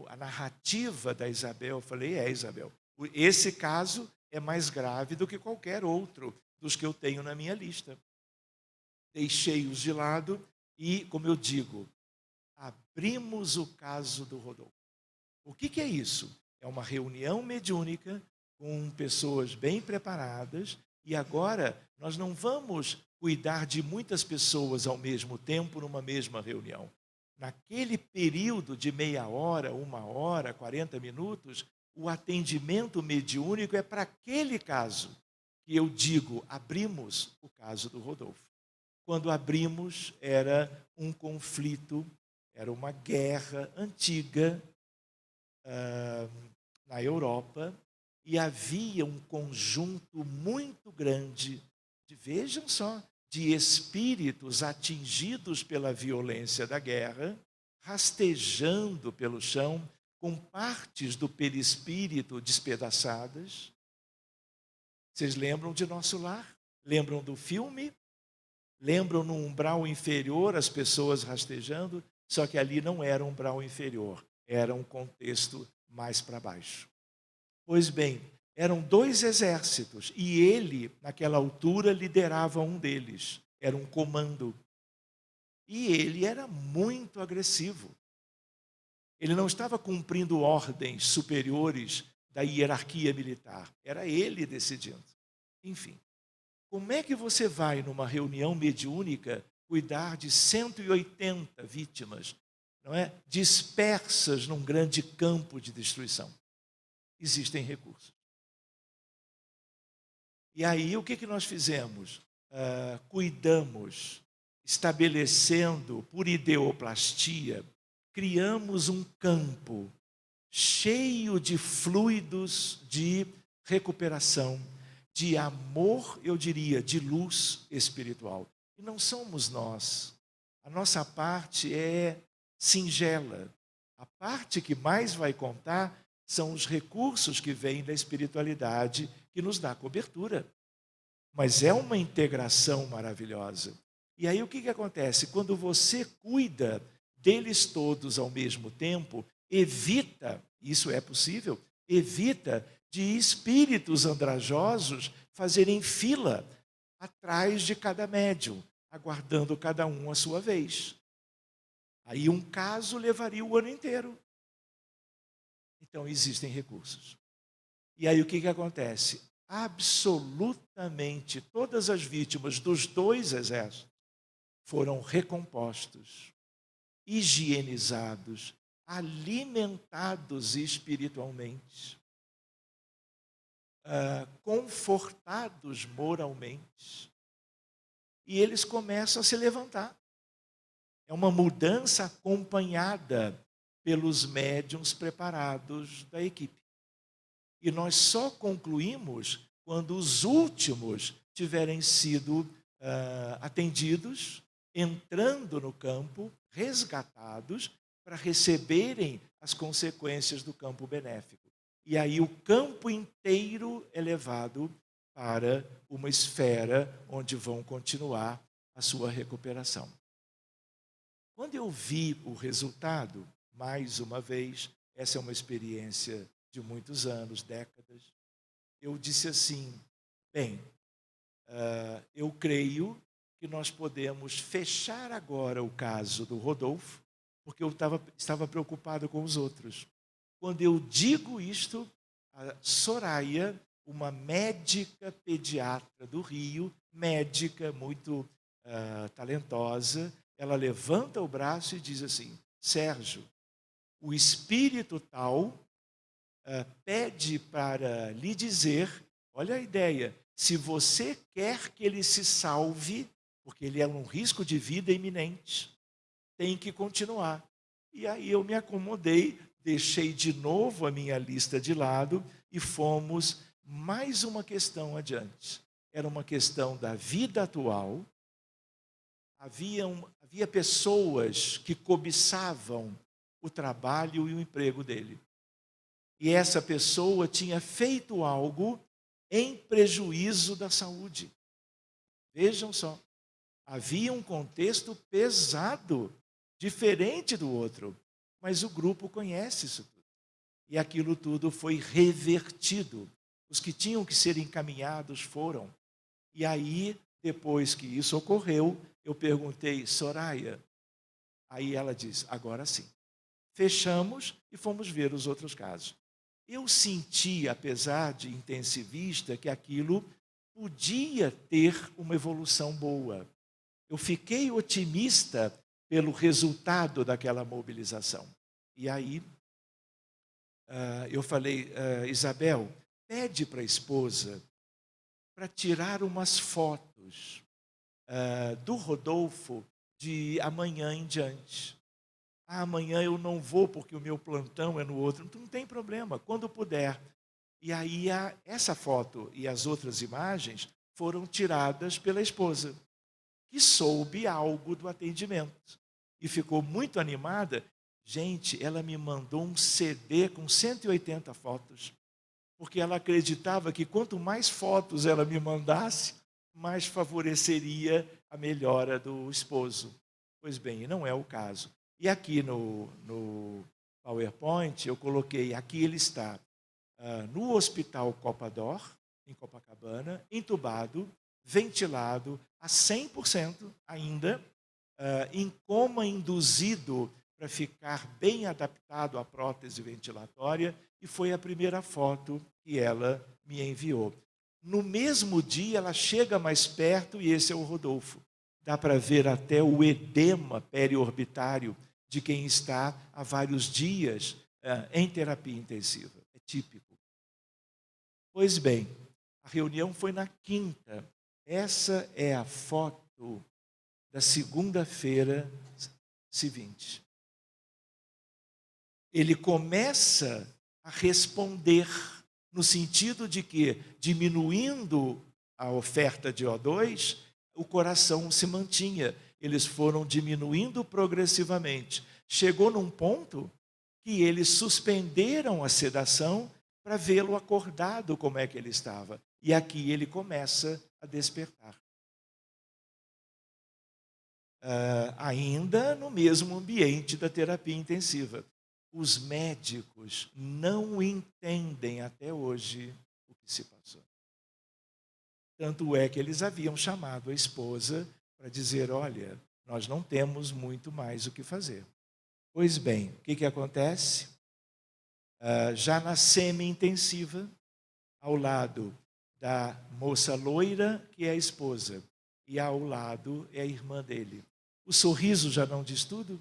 a narrativa da Isabel, eu falei, Isabel, esse caso é mais grave do que qualquer outro dos que eu tenho na minha lista. Deixei-os de lado e, como eu digo, abrimos o caso do Rodolfo. O que é isso? É uma reunião mediúnica com pessoas bem preparadas e agora nós não vamos cuidar de muitas pessoas ao mesmo tempo numa mesma reunião. Naquele período de meia hora, 1 hora, 40 minutos, o atendimento mediúnico é para aquele caso. E eu digo, abrimos o caso do Rodolfo. Quando abrimos, era um conflito, era uma guerra antiga na Europa, e havia um conjunto muito grande, vejam só, de espíritos atingidos pela violência da guerra, rastejando pelo chão, com partes do perispírito despedaçadas. Vocês lembram de Nosso Lar? Lembram do filme? Lembram no umbral inferior as pessoas rastejando? Só que ali não era um umbral inferior, era um contexto mais para baixo. Pois bem, eram 2 exércitos e ele, naquela altura, liderava um deles. Era um comando. E ele era muito agressivo. Ele não estava cumprindo ordens superiores da hierarquia militar. Era ele decidindo. Enfim, como é que você vai numa reunião mediúnica cuidar de 180 vítimas, não é? Dispersas num grande campo de destruição? Existem recursos. E aí, o que nós fizemos? Cuidamos, estabelecendo por ideoplastia, criamos um campo cheio de fluidos de recuperação, de amor, eu diria, de luz espiritual. E não somos nós. A nossa parte é singela. A parte que mais vai contar são os recursos que vêm da espiritualidade que nos dá cobertura. Mas é uma integração maravilhosa. E aí o que acontece? Quando você cuida deles todos ao mesmo tempo, evita, isso é possível, evita de espíritos andrajosos fazerem fila atrás de cada médium, aguardando cada um a sua vez. Aí um caso levaria o ano inteiro. Então existem recursos. E aí o que acontece? Absolutamente todas as vítimas dos 2 exércitos foram recompostos, higienizados, alimentados espiritualmente, confortados moralmente. E eles começam a se levantar. É uma mudança acompanhada pelos médiuns preparados da equipe. E nós só concluímos quando os últimos tiverem sido atendidos, entrando no campo, resgatados, para receberem as consequências do campo benéfico. E aí o campo inteiro é levado para uma esfera onde vão continuar a sua recuperação. Quando eu vi o resultado, mais uma vez, essa é uma experiência de muitos anos, décadas, eu disse assim, bem, eu creio que nós podemos fechar agora o caso do Rodolfo, porque eu estava preocupado com os outros. Quando eu digo isto, a Soraya, uma médica pediatra do Rio, médica muito talentosa, ela levanta o braço e diz assim, Sérgio, o espírito tal pede para lhe dizer, olha a ideia, se você quer que ele se salve, porque ele é um risco de vida iminente, tem que continuar. E aí eu me acomodei, deixei de novo a minha lista de lado e fomos mais uma questão adiante. Era uma questão da vida atual. Havia pessoas que cobiçavam o trabalho e o emprego dele. E essa pessoa tinha feito algo em prejuízo da saúde. Vejam só, havia um contexto pesado, diferente do outro, mas o grupo conhece isso tudo. E aquilo tudo foi revertido. Os que tinham que ser encaminhados foram. E aí, depois que isso ocorreu, eu perguntei, Soraya, aí ela diz, agora sim. Fechamos e fomos ver os outros casos. Eu senti, apesar de intensivista, que aquilo podia ter uma evolução boa. Eu fiquei otimista pelo resultado daquela mobilização. E aí, eu falei, Isabel, pede para a esposa para tirar umas fotos do Rodolfo de amanhã em diante. Amanhã eu não vou porque o meu plantão é no outro. Não tem problema, quando puder. E aí essa foto e as outras imagens foram tiradas pela esposa, que soube algo do atendimento. E ficou muito animada. Gente, ela me mandou um CD com 180 fotos, porque ela acreditava que quanto mais fotos ela me mandasse, mais favoreceria a melhora do esposo. Pois bem, não é o caso. E aqui no PowerPoint eu coloquei, aqui ele está no Hospital Copador, em Copacabana, entubado, ventilado a 100% ainda, em coma induzido para ficar bem adaptado à prótese ventilatória, e foi a primeira foto que ela me enviou. No mesmo dia, ela chega mais perto e esse é o Rodolfo. Dá para ver até o edema periorbitário de quem está há vários dias em terapia intensiva. É típico. Pois bem, a reunião foi na quinta. Essa é a foto da segunda-feira seguinte. Ele começa a responder no sentido de que, diminuindo a oferta de O2, o coração se mantinha. Eles foram diminuindo progressivamente. Chegou num ponto que eles suspenderam a sedação para vê-lo acordado como é que ele estava. E aqui ele começa a despertar. Ainda no mesmo ambiente da terapia intensiva. Os médicos não entendem até hoje o que se passou. Tanto é que eles haviam chamado a esposa para dizer, olha, nós não temos muito mais o que fazer. Pois bem, o que acontece? Já na semi-intensiva, ao lado da moça loira, que é a esposa, e ao lado é a irmã dele. O sorriso já não diz tudo?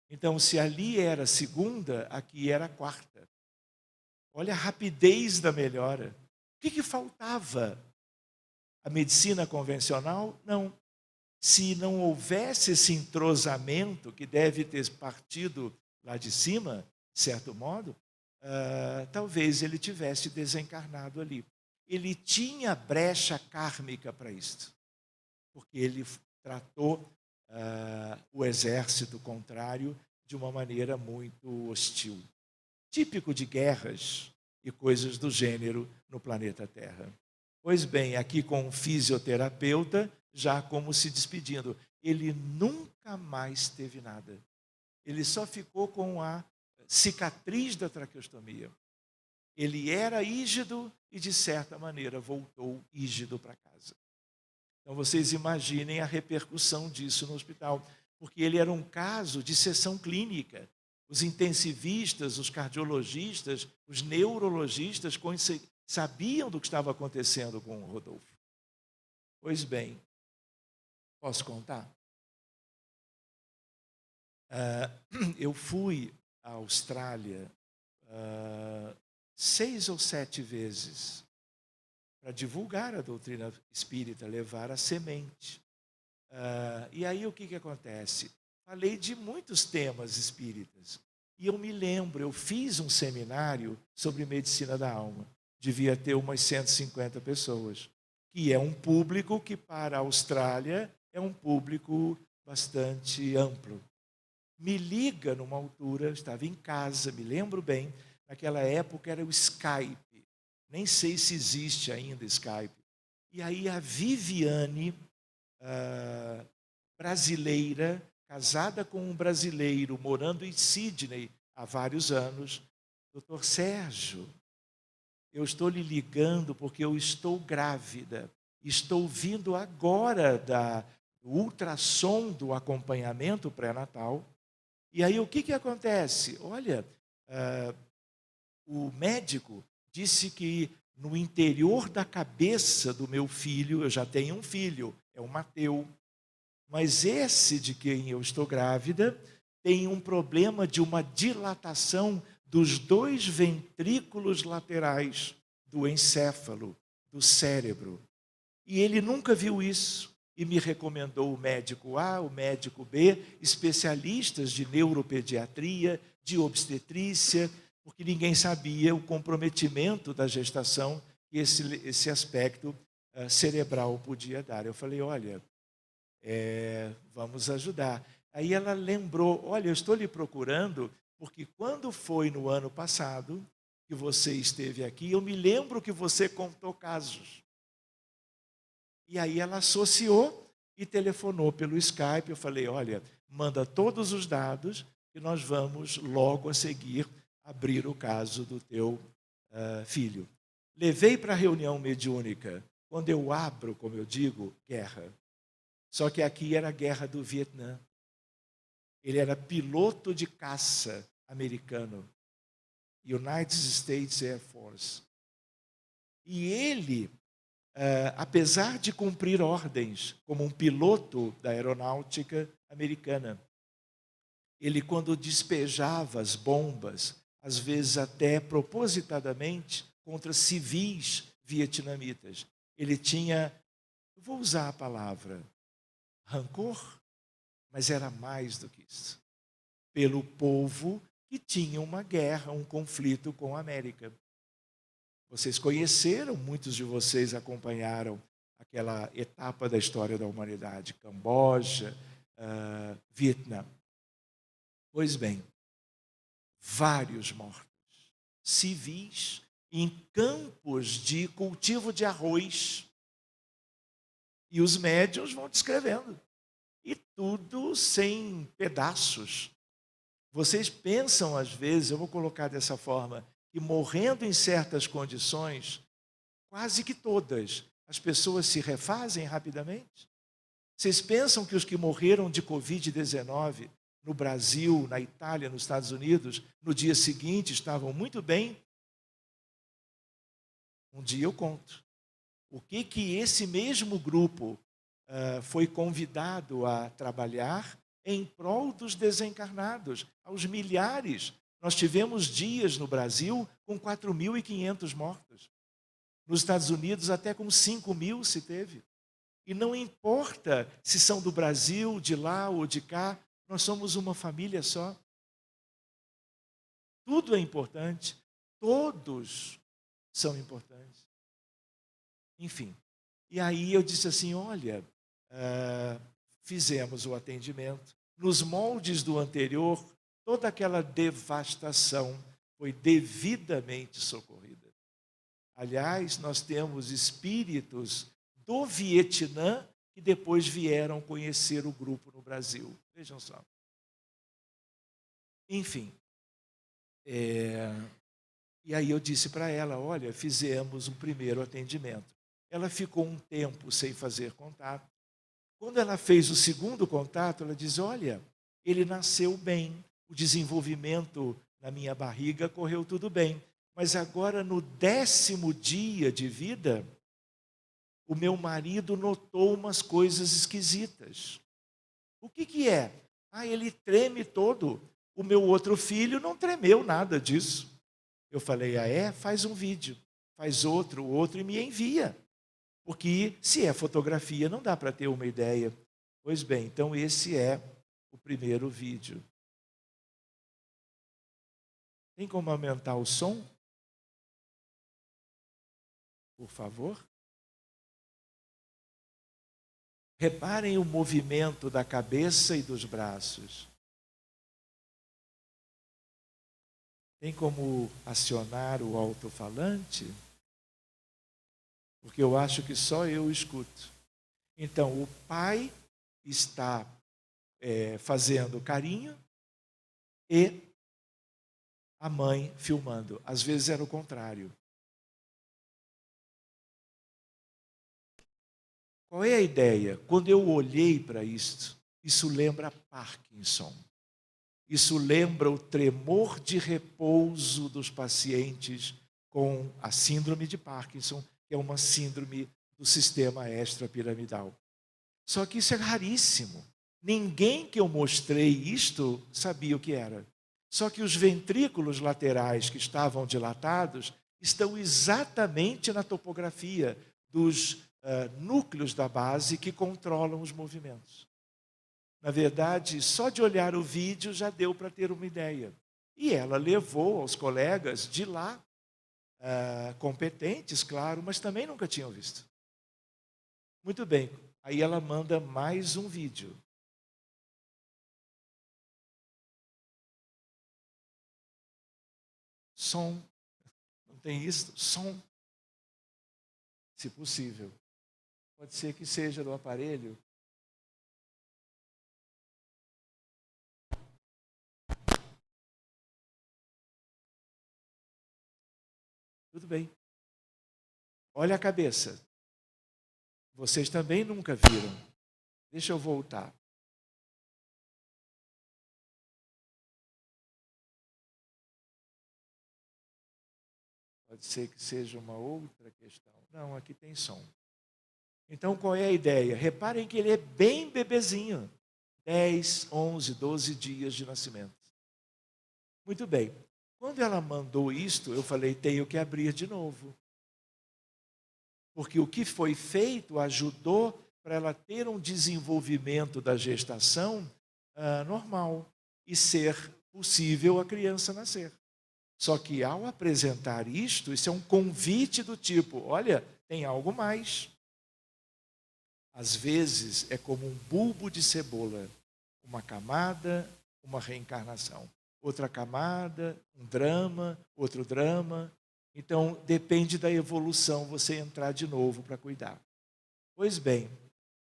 Então, se ali era a segunda, aqui era a quarta. Olha a rapidez da melhora. O que faltava? A medicina convencional? Não. Se não houvesse esse entrosamento, que deve ter partido lá de cima, de certo modo, talvez ele tivesse desencarnado ali. Ele tinha brecha kármica para isso, porque ele tratou o exército contrário de uma maneira muito hostil. Típico de guerras e coisas do gênero no planeta Terra. Pois bem, aqui com um fisioterapeuta, já como se despedindo. Ele nunca mais teve nada. Ele só ficou com a cicatriz da traqueostomia. Ele era ígido e, de certa maneira, voltou ígido para casa. Então, vocês imaginem a repercussão disso no hospital, porque ele era um caso de sessão clínica. Os intensivistas, os cardiologistas, os neurologistas sabiam do que estava acontecendo com o Rodolfo. Pois bem, posso contar? Eu fui à Austrália 6 ou 7 vezes para divulgar a doutrina espírita, levar a semente. E aí o que acontece? Falei de muitos temas espíritas. E eu me lembro, eu fiz um seminário sobre medicina da alma. Devia ter umas 150 pessoas. Que é um público que para a Austrália é um público bastante amplo. Me liga numa altura, eu estava em casa, me lembro bem, naquela época era o Skype. Nem sei se existe ainda Skype. E aí a Viviane, brasileira, casada com um brasileiro, morando em Sydney há vários anos, doutor Sérgio, eu estou lhe ligando porque eu estou grávida. Estou vindo agora do ultrassom do acompanhamento pré-natal. E aí o que acontece? Olha, o médico disse que no interior da cabeça do meu filho, eu já tenho um filho, é o Mateu, mas esse de quem eu estou grávida tem um problema de uma dilatação dos 2 ventrículos laterais do encéfalo, do cérebro. E ele nunca viu isso e me recomendou o médico A, o médico B, especialistas de neuropediatria, de obstetrícia, porque ninguém sabia o comprometimento da gestação que esse aspecto cerebral podia dar. Eu falei, olha, vamos ajudar. Aí ela lembrou, olha, eu estou lhe procurando, porque quando foi no ano passado que você esteve aqui, eu me lembro que você contou casos. E aí ela associou e telefonou pelo Skype. Eu falei, olha, manda todos os dados e nós vamos logo a seguir abrir o caso do teu filho. Levei para a reunião mediúnica. Quando eu abro, como eu digo, guerra. Só que aqui era a guerra do Vietnã. Ele era piloto de caça americano. United States Air Force. E ele, apesar de cumprir ordens como um piloto da aeronáutica americana, ele, quando despejava as bombas, às vezes até propositadamente, contra civis vietnamitas, ele tinha, eu vou usar a palavra, rancor, mas era mais do que isso. Pelo povo que tinha uma guerra, um conflito com a América. Vocês conheceram, muitos de vocês acompanharam aquela etapa da história da humanidade, Camboja, Vietnã. Pois bem, vários mortos, civis, em campos de cultivo de arroz. E os médiuns vão descrevendo. E tudo sem pedaços. Vocês pensam, às vezes, eu vou colocar dessa forma, que morrendo em certas condições, quase que todas, as pessoas se refazem rapidamente? Vocês pensam que os que morreram de Covid-19 no Brasil, na Itália, nos Estados Unidos, no dia seguinte estavam muito bem? Um dia eu conto. O que esse mesmo grupo foi convidado a trabalhar em prol dos desencarnados, aos milhares. Nós tivemos dias no Brasil com 4.500 mortos. Nos Estados Unidos, até com 5.000 se teve. E não importa se são do Brasil, de lá ou de cá, nós somos uma família só. Tudo é importante, todos são importantes. Enfim, e aí eu disse assim, olha, fizemos o atendimento. Nos moldes do anterior, toda aquela devastação foi devidamente socorrida. Aliás, nós temos espíritos do Vietnã que depois vieram conhecer o grupo no Brasil. Vejam só. Enfim. E aí eu disse para ela, olha, fizemos um primeiro atendimento. Ela ficou um tempo sem fazer contato. Quando ela fez o segundo contato, ela diz, olha, ele nasceu bem, o desenvolvimento na minha barriga correu tudo bem. Mas agora, no 10º dia de vida, o meu marido notou umas coisas esquisitas. O que é? Ele treme todo. O meu outro filho não tremeu nada disso. Eu falei, faz um vídeo, faz outro e me envia. Porque se é fotografia, não dá para ter uma ideia. Pois bem, então esse é o primeiro vídeo. Tem como aumentar o som? Por favor. Reparem o movimento da cabeça e dos braços. Tem como acionar o alto-falante? Porque eu acho que só eu escuto. Então, o pai está fazendo carinho e a mãe filmando. Às vezes era o contrário. Qual é a ideia? Quando eu olhei para isso lembra Parkinson. Isso lembra o tremor de repouso dos pacientes com a síndrome de Parkinson, que é uma síndrome do sistema extrapiramidal. Só que isso é raríssimo. Ninguém que eu mostrei isto sabia o que era. Só que os ventrículos laterais que estavam dilatados estão exatamente na topografia dos núcleos da base que controlam os movimentos. Na verdade, só de olhar o vídeo já deu para ter uma ideia. E ela levou aos colegas de lá, competentes, claro, mas também nunca tinham visto. Muito bem, aí ela manda mais um vídeo. Som. Não tem isso? Som. Se possível. Pode ser que seja do aparelho. Tudo bem. Olha a cabeça. Vocês também nunca viram. Deixa eu voltar. Pode ser que seja uma outra questão. Não, aqui tem som. Então, qual é a ideia? Reparem que ele é bem bebezinho. 10, 11, 12 dias de nascimento. Muito bem. Quando ela mandou isto, eu falei, tenho que abrir de novo. Porque o que foi feito ajudou para ela ter um desenvolvimento da gestação normal e ser possível a criança nascer. Só que ao apresentar isto, isso é um convite do tipo, olha, tem algo mais. Às vezes é como um bulbo de cebola, uma camada, uma reencarnação. Outra camada, um drama, outro drama. Então, depende da evolução você entrar de novo para cuidar. Pois bem,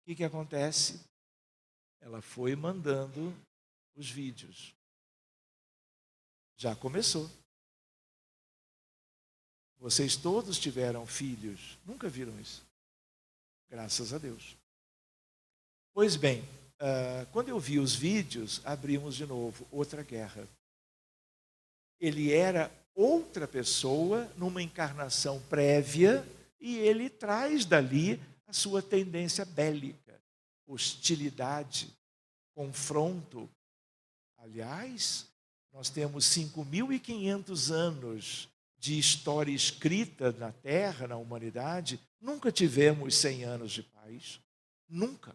o que acontece? Ela foi mandando os vídeos. Já começou. Vocês todos tiveram filhos, nunca viram isso. Graças a Deus. Pois bem, quando eu vi os vídeos, abrimos de novo outra guerra. Ele era outra pessoa numa encarnação prévia e ele traz dali a sua tendência bélica, hostilidade, confronto. Aliás, nós temos 5.500 anos de história escrita na Terra, na humanidade. Nunca tivemos 100 anos de paz. Nunca.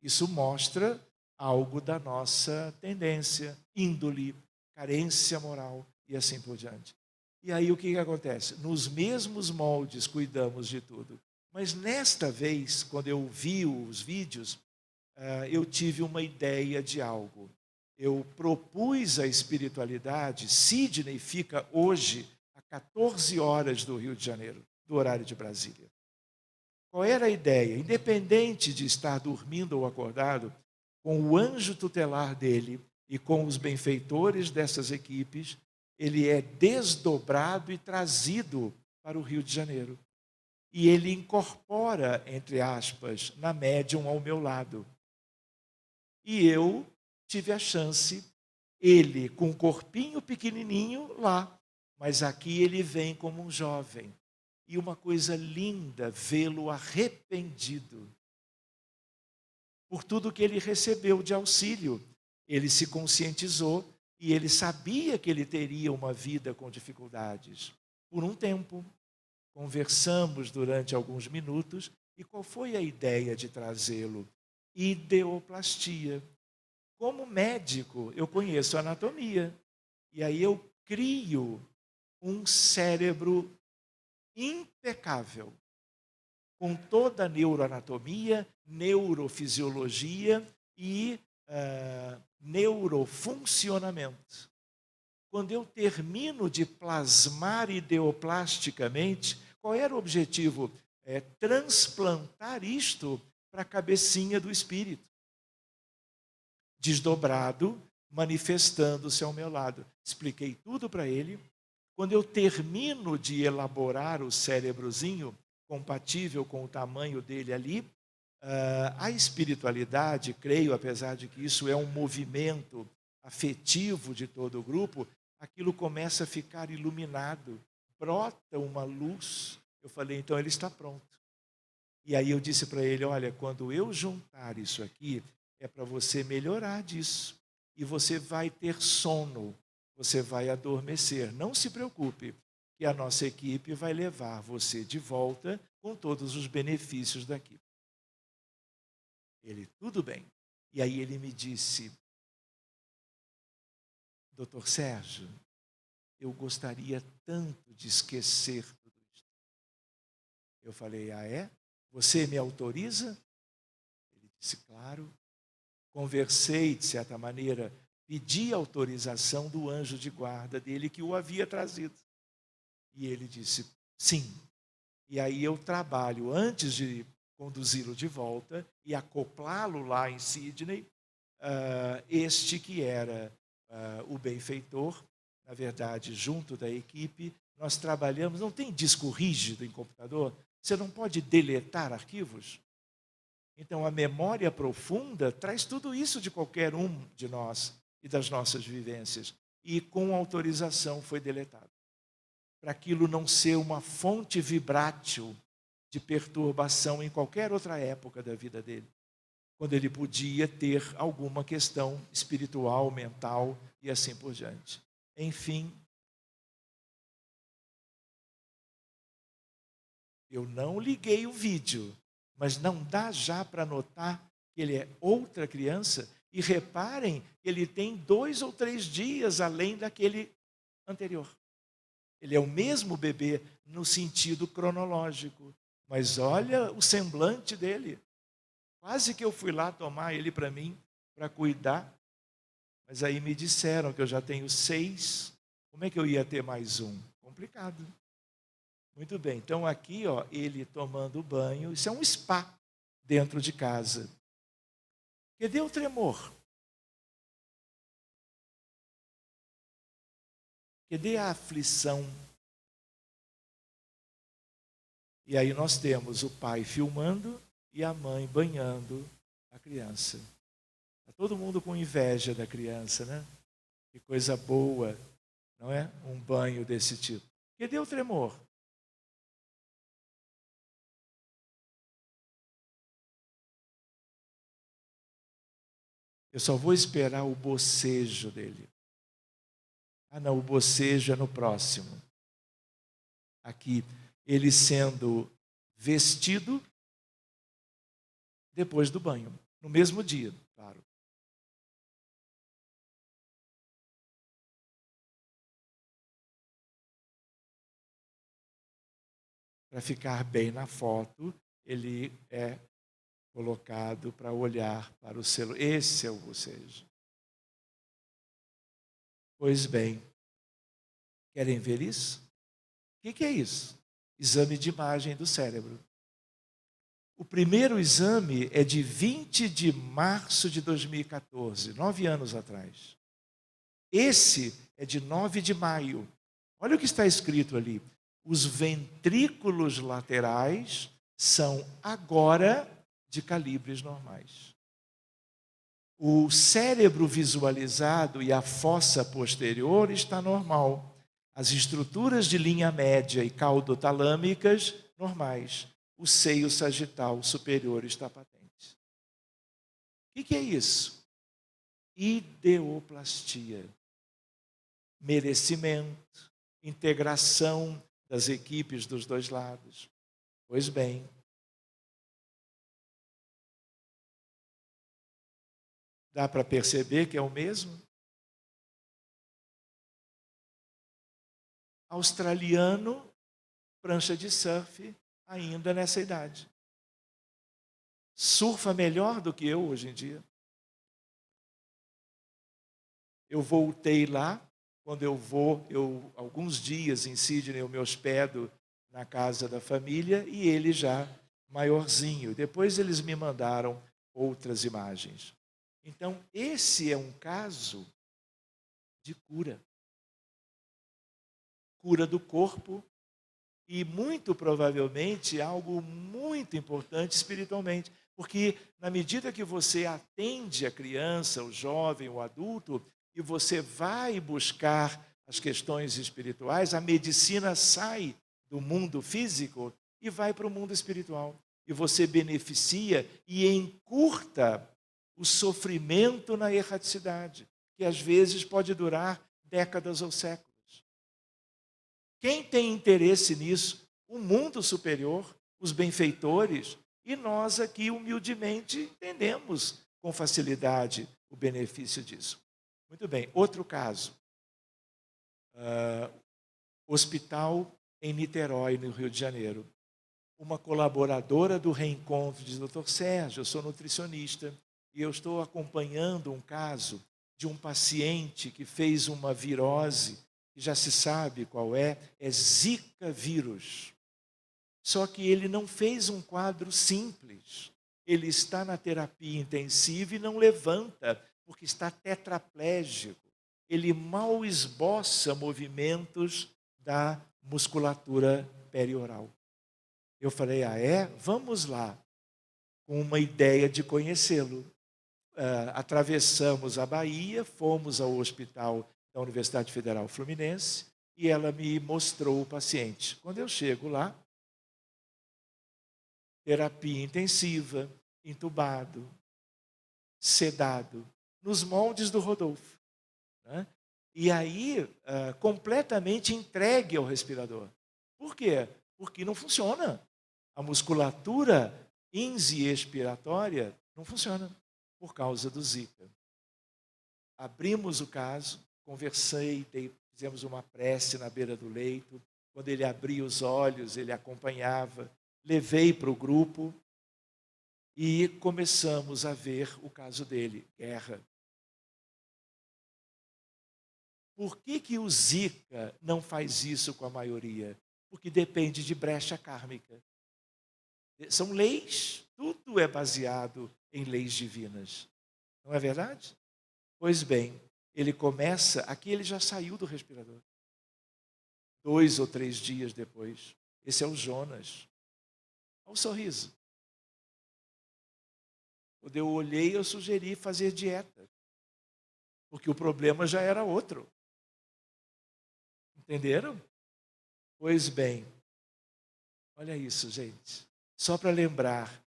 Isso mostra algo da nossa tendência, índole, carência moral e assim por diante. E aí o que acontece? Nos mesmos moldes cuidamos de tudo. Mas nesta vez, quando eu vi os vídeos, eu tive uma ideia de algo. Eu propus a espiritualidade. Sidney fica hoje a 14 horas do Rio de Janeiro, do horário de Brasília. Qual era a ideia? Independente de estar dormindo ou acordado, com o anjo tutelar dele e com os benfeitores dessas equipes, ele é desdobrado e trazido para o Rio de Janeiro. E ele incorpora, entre aspas, na médium ao meu lado. E eu tive a chance, ele com um corpinho pequenininho lá, mas aqui ele vem como um jovem. E uma coisa linda, vê-lo arrependido por tudo que ele recebeu de auxílio. Ele se conscientizou e ele sabia que ele teria uma vida com dificuldades. Por um tempo, conversamos durante alguns minutos e qual foi a ideia de trazê-lo? Ideoplastia. Como médico, eu conheço anatomia e aí eu crio um cérebro impecável, com toda a neuroanatomia, neurofisiologia e neurofuncionamento. Quando eu termino de plasmar ideoplasticamente, qual era o objetivo? Transplantar isto para a cabecinha do espírito, desdobrado, manifestando-se ao meu lado. Expliquei tudo para ele. Quando eu termino de elaborar o cérebrozinho, compatível com o tamanho dele ali, a espiritualidade, creio, apesar de que isso é um movimento afetivo de todo o grupo, aquilo começa a ficar iluminado, brota uma luz. Eu falei, então ele está pronto. E aí eu disse para ele, olha, quando eu juntar isso aqui, é para você melhorar disso. E você vai ter sono, você vai adormecer. Não se preocupe, que a nossa equipe vai levar você de volta com todos os benefícios daqui. Ele, tudo bem. E aí ele me disse, doutor Sérgio, eu gostaria tanto de esquecer tudo isso. Eu falei, ah é? Você me autoriza? Ele disse, claro. Conversei, de certa maneira, pedi autorização do anjo de guarda dele que o havia trazido. E ele disse, sim. E aí eu trabalho, antes de conduzi-lo de volta e acoplá-lo lá em Sydney, este que era o benfeitor, na verdade, junto da equipe, nós trabalhamos, não tem disco rígido em computador, você não pode deletar arquivos. Então, a memória profunda traz tudo isso de qualquer um de nós e das nossas vivências. E com autorização foi deletado. Para aquilo não ser uma fonte vibrátil de perturbação em qualquer outra época da vida dele. Quando ele podia ter alguma questão espiritual, mental e assim por diante. Enfim, eu não liguei o vídeo, mas não dá já para notar que ele é outra criança? E reparem, ele tem 2 ou 3 dias além daquele anterior. Ele é o mesmo bebê no sentido cronológico. Mas olha o semblante dele. Quase que eu fui lá tomar ele para mim, para cuidar. Mas aí me disseram que eu já tenho 6. Como é que eu ia ter mais um? Complicado. Muito bem, então aqui, ó, ele tomando banho, isso é um spa dentro de casa. Cadê o tremor? Cadê a aflição? E aí nós temos o pai filmando e a mãe banhando a criança. Está todo mundo com inveja da criança, né? Que coisa boa, não é? Um banho desse tipo. Cadê o tremor? Eu só vou esperar o bocejo dele. Ah, não, o bocejo é no próximo. Aqui, ele sendo vestido depois do banho, no mesmo dia, claro. Para ficar bem na foto, ele é colocado para olhar para o celular. Esse é o bocejo. Pois bem, querem ver isso? O que é isso? Exame de imagem do cérebro. O primeiro exame é de 20 de março de 2014, 9 anos atrás. Esse é de 9 de maio. Olha o que está escrito ali. Os ventrículos laterais são agora de calibres normais. O cérebro visualizado e a fossa posterior está normal. As estruturas de linha média e caudotalâmicas normais. O seio sagital superior está patente. O que é isso? ideoplastia. Merecimento, integração das equipes dos dois lados. Pois bem, dá para perceber que é o mesmo? Australiano, prancha de surf, ainda nessa idade. Surfa melhor do que eu hoje em dia. Eu voltei lá, quando eu vou, alguns dias em Sydney eu me hospedo na casa da família e ele já maiorzinho. Depois eles me mandaram outras imagens. Então, esse é um caso de cura. Cura do corpo e, muito provavelmente, algo muito importante espiritualmente. Porque, na medida que você atende a criança, o jovem, o adulto, e você vai buscar as questões espirituais, a medicina sai do mundo físico e vai para o mundo espiritual. E você beneficia e encurta o sofrimento na erraticidade, que às vezes pode durar décadas ou séculos. Quem tem interesse nisso? O mundo superior, os benfeitores, e nós aqui humildemente entendemos com facilidade o benefício disso. Muito bem, outro caso. Hospital em Niterói, no Rio de Janeiro. Uma colaboradora do reencontro diz: doutor Sérgio, eu sou nutricionista e eu estou acompanhando um caso de um paciente que fez uma virose, que já se sabe qual é Zika vírus. Só que ele não fez um quadro simples. Ele está na terapia intensiva e não levanta, porque está tetraplégico. Ele mal esboça movimentos da musculatura perioral. Eu falei: vamos lá, com uma ideia de conhecê-lo. Atravessamos a Bahia, fomos ao hospital da Universidade Federal Fluminense e ela me mostrou o paciente. Quando eu chego lá, terapia intensiva, entubado, sedado, nos moldes do Rodolfo, né? E aí, completamente entregue ao respirador. Por quê? Porque não funciona. A musculatura insi-expiratória não funciona por causa do Zika. Abrimos o caso, conversei, fizemos uma prece na beira do leito. Quando ele abria os olhos, ele acompanhava. Levei para o grupo e começamos a ver o caso dele, guerra. Por que o Zika não faz isso com a maioria? Porque depende de brecha kármica. São leis, tudo é baseado em leis divinas. Não é verdade? Pois bem, ele começa, aqui ele já saiu do respirador. 2 ou 3 dias depois. Esse é o Jonas. Olha o sorriso. Quando eu olhei, eu sugeri fazer dieta. Porque o problema já era outro. Entenderam? Pois bem, olha isso, gente. Só para lembrar,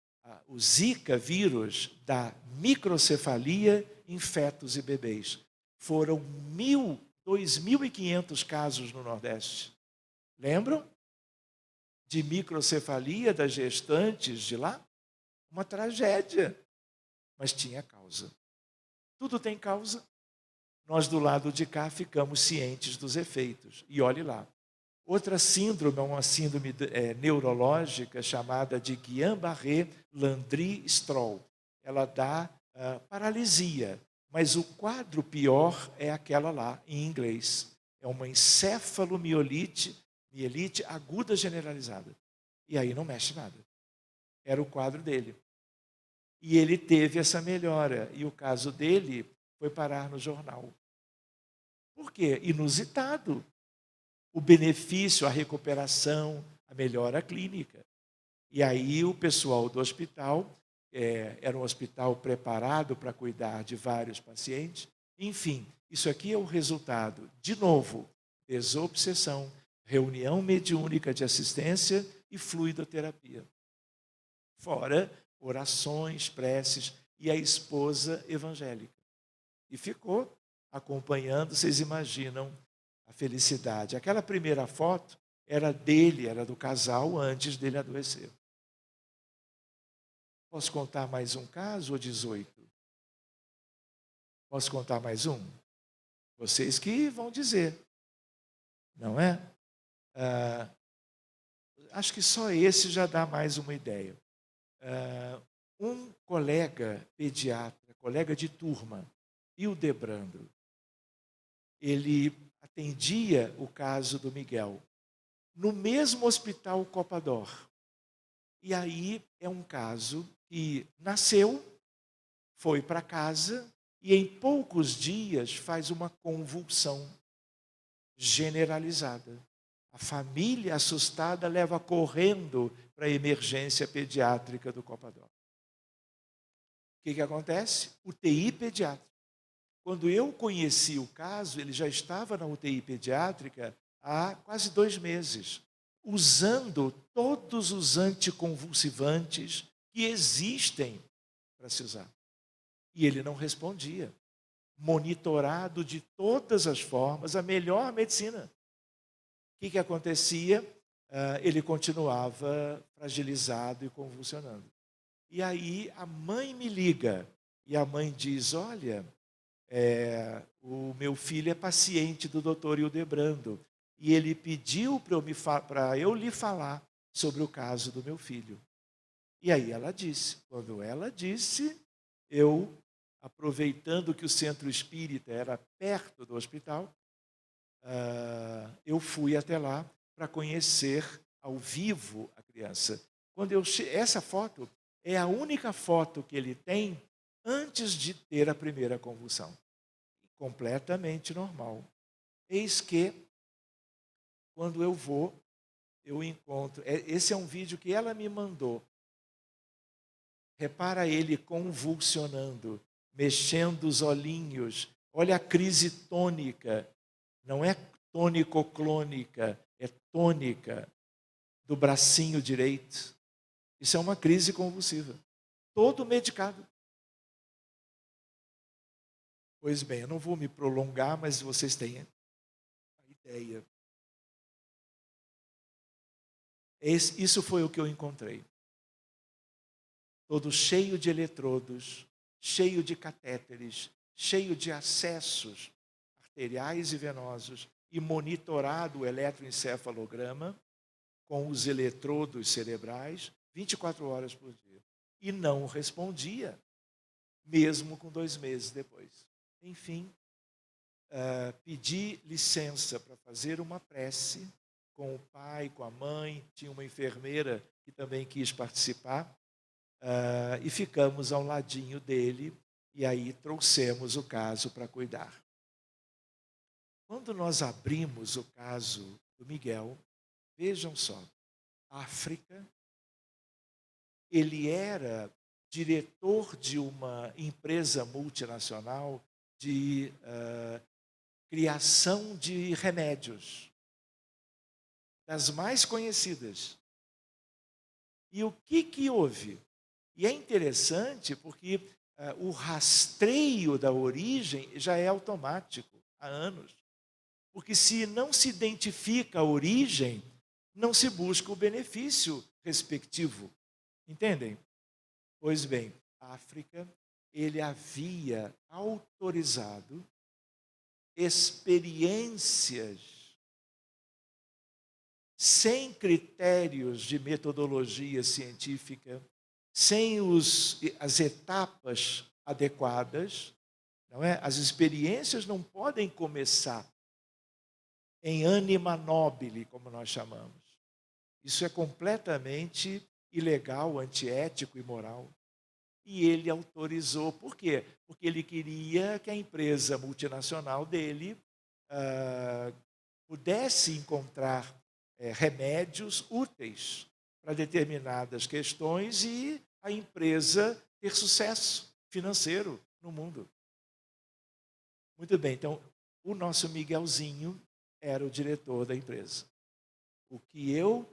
o Zika vírus dá microcefalia em fetos e bebês. Foram 2.500 casos no Nordeste. Lembram? De microcefalia das gestantes de lá? Uma tragédia. Mas tinha causa. Tudo tem causa. Nós do lado de cá ficamos cientes dos efeitos. E olhe lá. Outra síndrome é uma síndrome neurológica chamada de Guillain-Barré-Landry-Stroll. Ela dá paralisia, mas o quadro pior é aquela lá, em inglês. É uma encefalomielite aguda generalizada. E aí não mexe nada. Era o quadro dele. E ele teve essa melhora. E o caso dele foi parar no jornal. Por quê? Inusitado. O benefício, a recuperação, a melhora clínica. E aí o pessoal do hospital, era um hospital preparado para cuidar de vários pacientes. Enfim, isso aqui é o resultado, de novo, desobsessão, reunião mediúnica de assistência e fluidoterapia. Fora orações, preces e a esposa evangélica. E ficou acompanhando, vocês imaginam a felicidade. Aquela primeira foto era dele, era do casal antes dele adoecer. Posso contar mais um caso ou 18? Posso contar mais um? Vocês que vão dizer, não é? Acho que só esse já dá mais uma ideia. Um colega pediatra, colega de turma, Hildebrando, ele atendia o caso do Miguel no mesmo hospital Copador. E aí é um caso que nasceu, foi para casa e em poucos dias faz uma convulsão generalizada. A família assustada leva correndo para a emergência pediátrica do Copador. O que acontece? UTI pediátrica. Quando eu conheci o caso, ele já estava na UTI pediátrica há quase 2 meses, usando todos os anticonvulsivantes que existem para se usar. E ele não respondia. Monitorado de todas as formas, a melhor medicina. O que acontecia? Ele continuava fragilizado e convulsionando. E aí a mãe me liga, e a mãe diz, olha, o meu filho é paciente do doutor Hildebrando, e ele pediu para eu lhe falar sobre o caso do meu filho. E aí ela disse, quando ela disse, eu, aproveitando que o centro espírita era perto do hospital, eu fui até lá para conhecer ao vivo a criança. Essa foto é a única foto que ele tem antes de ter a primeira convulsão. Completamente normal. Eis que, quando eu vou, eu encontro... Esse é um vídeo que ela me mandou. Repara ele convulsionando, mexendo os olhinhos. Olha a crise tônica. Não é tônico-clônica, é tônica do bracinho direito. Isso é uma crise convulsiva. Todo medicado. Pois bem, eu não vou me prolongar, mas vocês têm a ideia. Isso foi o que eu encontrei. Todo cheio de eletrodos, cheio de catéteres, cheio de acessos arteriais e venosos, e monitorado o eletroencefalograma com os eletrodos cerebrais 24 horas por dia. E não respondia, mesmo com 2 meses depois. Enfim, pedi licença para fazer uma prece com o pai, com a mãe, tinha uma enfermeira que também quis participar, e ficamos ao ladinho dele, e aí trouxemos o caso para cuidar. Quando nós abrimos o caso do Miguel, vejam só, África, ele era diretor de uma empresa multinacional de criação de remédios, das mais conhecidas. E o que houve? E é interessante porque o rastreio da origem já é automático há anos. Porque se não se identifica a origem, não se busca o benefício respectivo. Entendem? Pois bem, a África, ele havia autorizado experiências sem critérios de metodologia científica, sem as etapas adequadas, não é? As experiências não podem começar em anima nobile, como nós chamamos. Isso é completamente ilegal, antiético e imoral. E ele autorizou. Por quê? Porque ele queria que a empresa multinacional dele pudesse encontrar remédios úteis para determinadas questões e a empresa ter sucesso financeiro no mundo. Muito bem, então o nosso Miguelzinho era o diretor da empresa. O que eu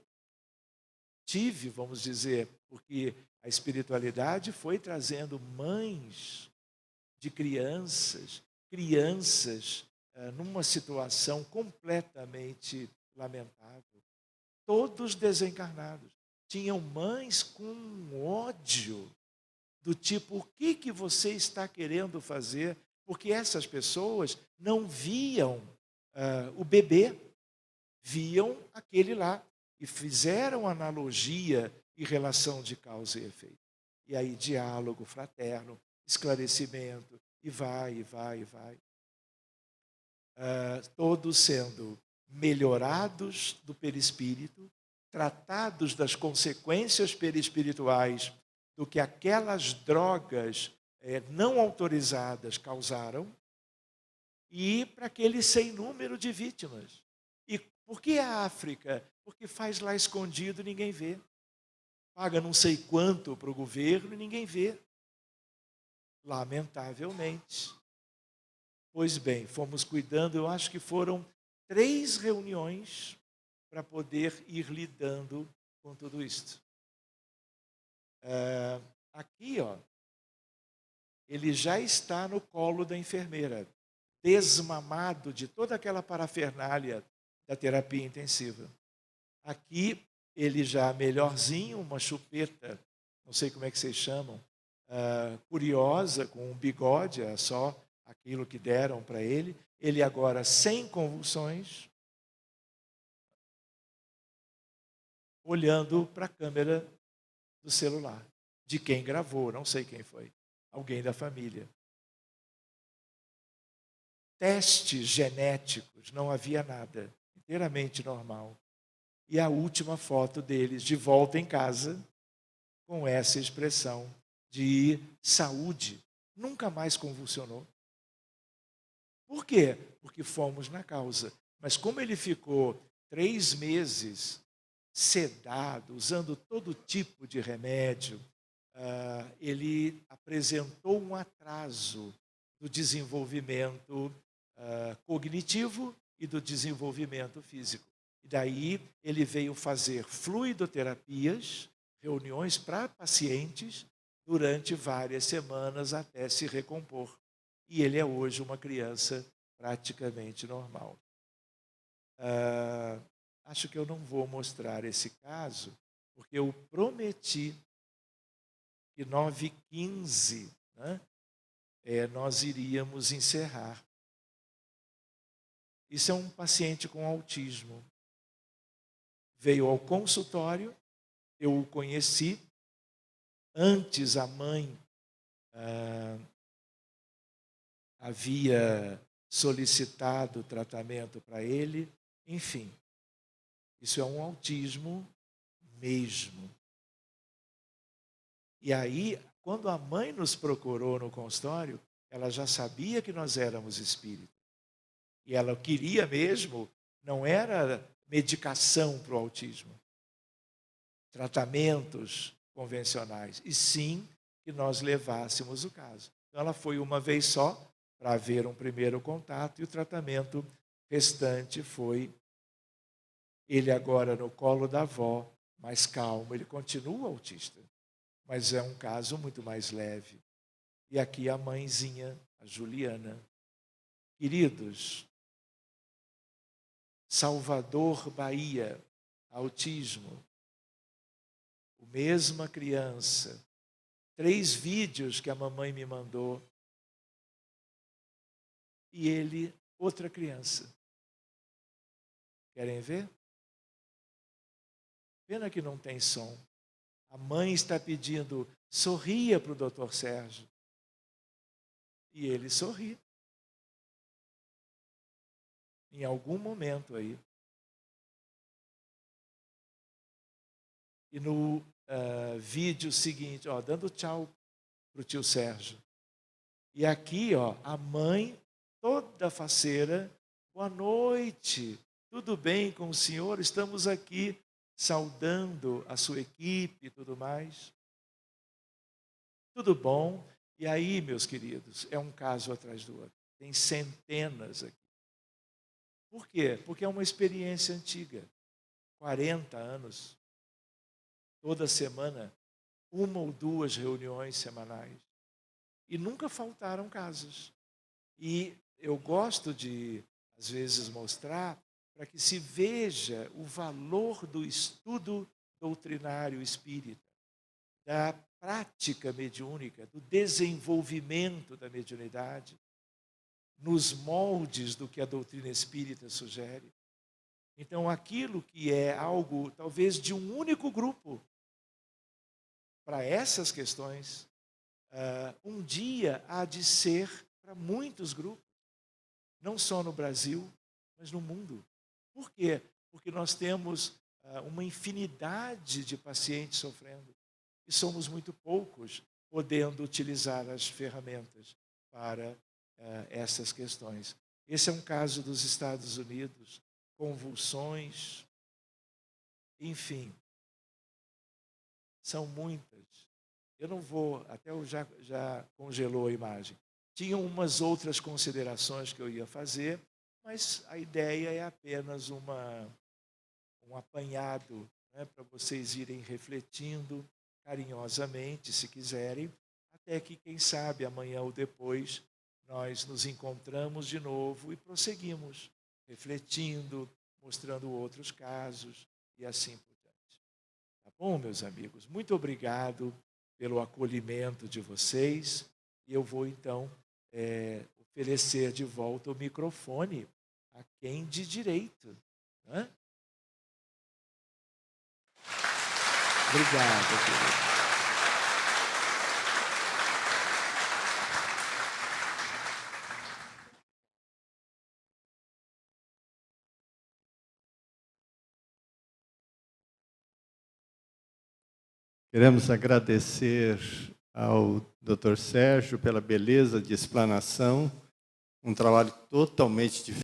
tive, vamos dizer, porque a espiritualidade foi trazendo mães de crianças crianças numa situação completamente lamentável, todos desencarnados. Tinham mães com ódio, do tipo, o que você está querendo fazer? Porque essas pessoas não viam o bebê, viam aquele lá e fizeram analogia e relação de causa e efeito. E aí diálogo fraterno, esclarecimento, e vai. Todos sendo melhorados do perispírito, tratados das consequências perispirituais do que aquelas drogas não autorizadas causaram, e para aquele sem número de vítimas. E por que a África? Porque faz lá escondido e ninguém vê. Paga não sei quanto para o governo e ninguém vê. Lamentavelmente. Pois bem, fomos cuidando, eu acho que foram 3 reuniões para poder ir lidando com tudo isto. Aqui, ó, ele já está no colo da enfermeira, desmamado de toda aquela parafernália da terapia intensiva. Aqui, ele já melhorzinho, uma chupeta, não sei como é que vocês chamam, curiosa, com um bigode, é só aquilo que deram para ele. Ele agora sem convulsões, olhando para a câmera do celular, de quem gravou, não sei quem foi, alguém da família. Testes genéticos, não havia nada, inteiramente normal. E a última foto deles, de volta em casa, com essa expressão de saúde, nunca mais convulsionou. Por quê? Porque fomos na causa. Mas como ele ficou 3 meses sedado, usando todo tipo de remédio, ele apresentou um atraso do desenvolvimento cognitivo e do desenvolvimento físico. E daí ele veio fazer fluidoterapias, reuniões para pacientes, durante várias semanas até se recompor. E ele é hoje uma criança praticamente normal. Acho que eu não vou mostrar esse caso, porque eu prometi que 9h15, né, nós iríamos encerrar. Isso é um paciente com autismo. Veio ao consultório, eu o conheci. Antes a mãe havia solicitado tratamento para ele. Enfim, isso é um autismo mesmo. E aí, quando a mãe nos procurou no consultório, ela já sabia que nós éramos espíritas. E ela queria mesmo, não era medicação para o autismo, tratamentos convencionais, e sim que nós levássemos o caso. Então ela foi uma vez só para haver um primeiro contato, e o tratamento restante foi ele agora no colo da avó, mais calmo. Ele continua autista, mas é um caso muito mais leve. E aqui a mãezinha, a Juliana. Queridos, Salvador, Bahia, autismo, a mesma criança. 3 vídeos que a mamãe me mandou. E ele, outra criança. Querem ver? Pena que não tem som. A mãe está pedindo, sorria para o doutor Sérgio. E ele sorri. Em algum momento aí. E no vídeo seguinte, ó, dando tchau para o tio Sérgio. E aqui, ó, a mãe, toda faceira, boa noite, tudo bem com o senhor? Estamos aqui saudando a sua equipe e tudo mais. Tudo bom? E aí, meus queridos, é um caso atrás do outro. Tem centenas aqui. Por quê? Porque é uma experiência antiga. 40 anos. Toda semana, 1 ou 2 reuniões semanais. E nunca faltaram casos. E eu gosto de, às vezes, mostrar para que se veja o valor do estudo doutrinário espírita, da prática mediúnica, do desenvolvimento da mediunidade, nos moldes do que a doutrina espírita sugere. Então, aquilo que é algo, talvez, de um único grupo, para essas questões, um dia há de ser para muitos grupos, não só no Brasil, mas no mundo. Por quê? Porque nós temos uma infinidade de pacientes sofrendo e somos muito poucos podendo utilizar as ferramentas para essas questões. Esse é um caso dos Estados Unidos, convulsões, enfim, são muitas. Eu não vou, até já congelou a imagem. Tinham umas outras considerações que eu ia fazer, mas a ideia é apenas um apanhado, né, para vocês irem refletindo carinhosamente, se quiserem, até que, quem sabe, amanhã ou depois, nós nos encontramos de novo e prosseguimos, refletindo, mostrando outros casos e assim por diante. Tá bom, meus amigos? Muito obrigado pelo acolhimento de vocês. E eu vou, então, oferecer de volta o microfone a quem de direito. Né? Obrigado, querido. Queremos agradecer ao Dr. Sérgio pela beleza de explanação, um trabalho totalmente diferente.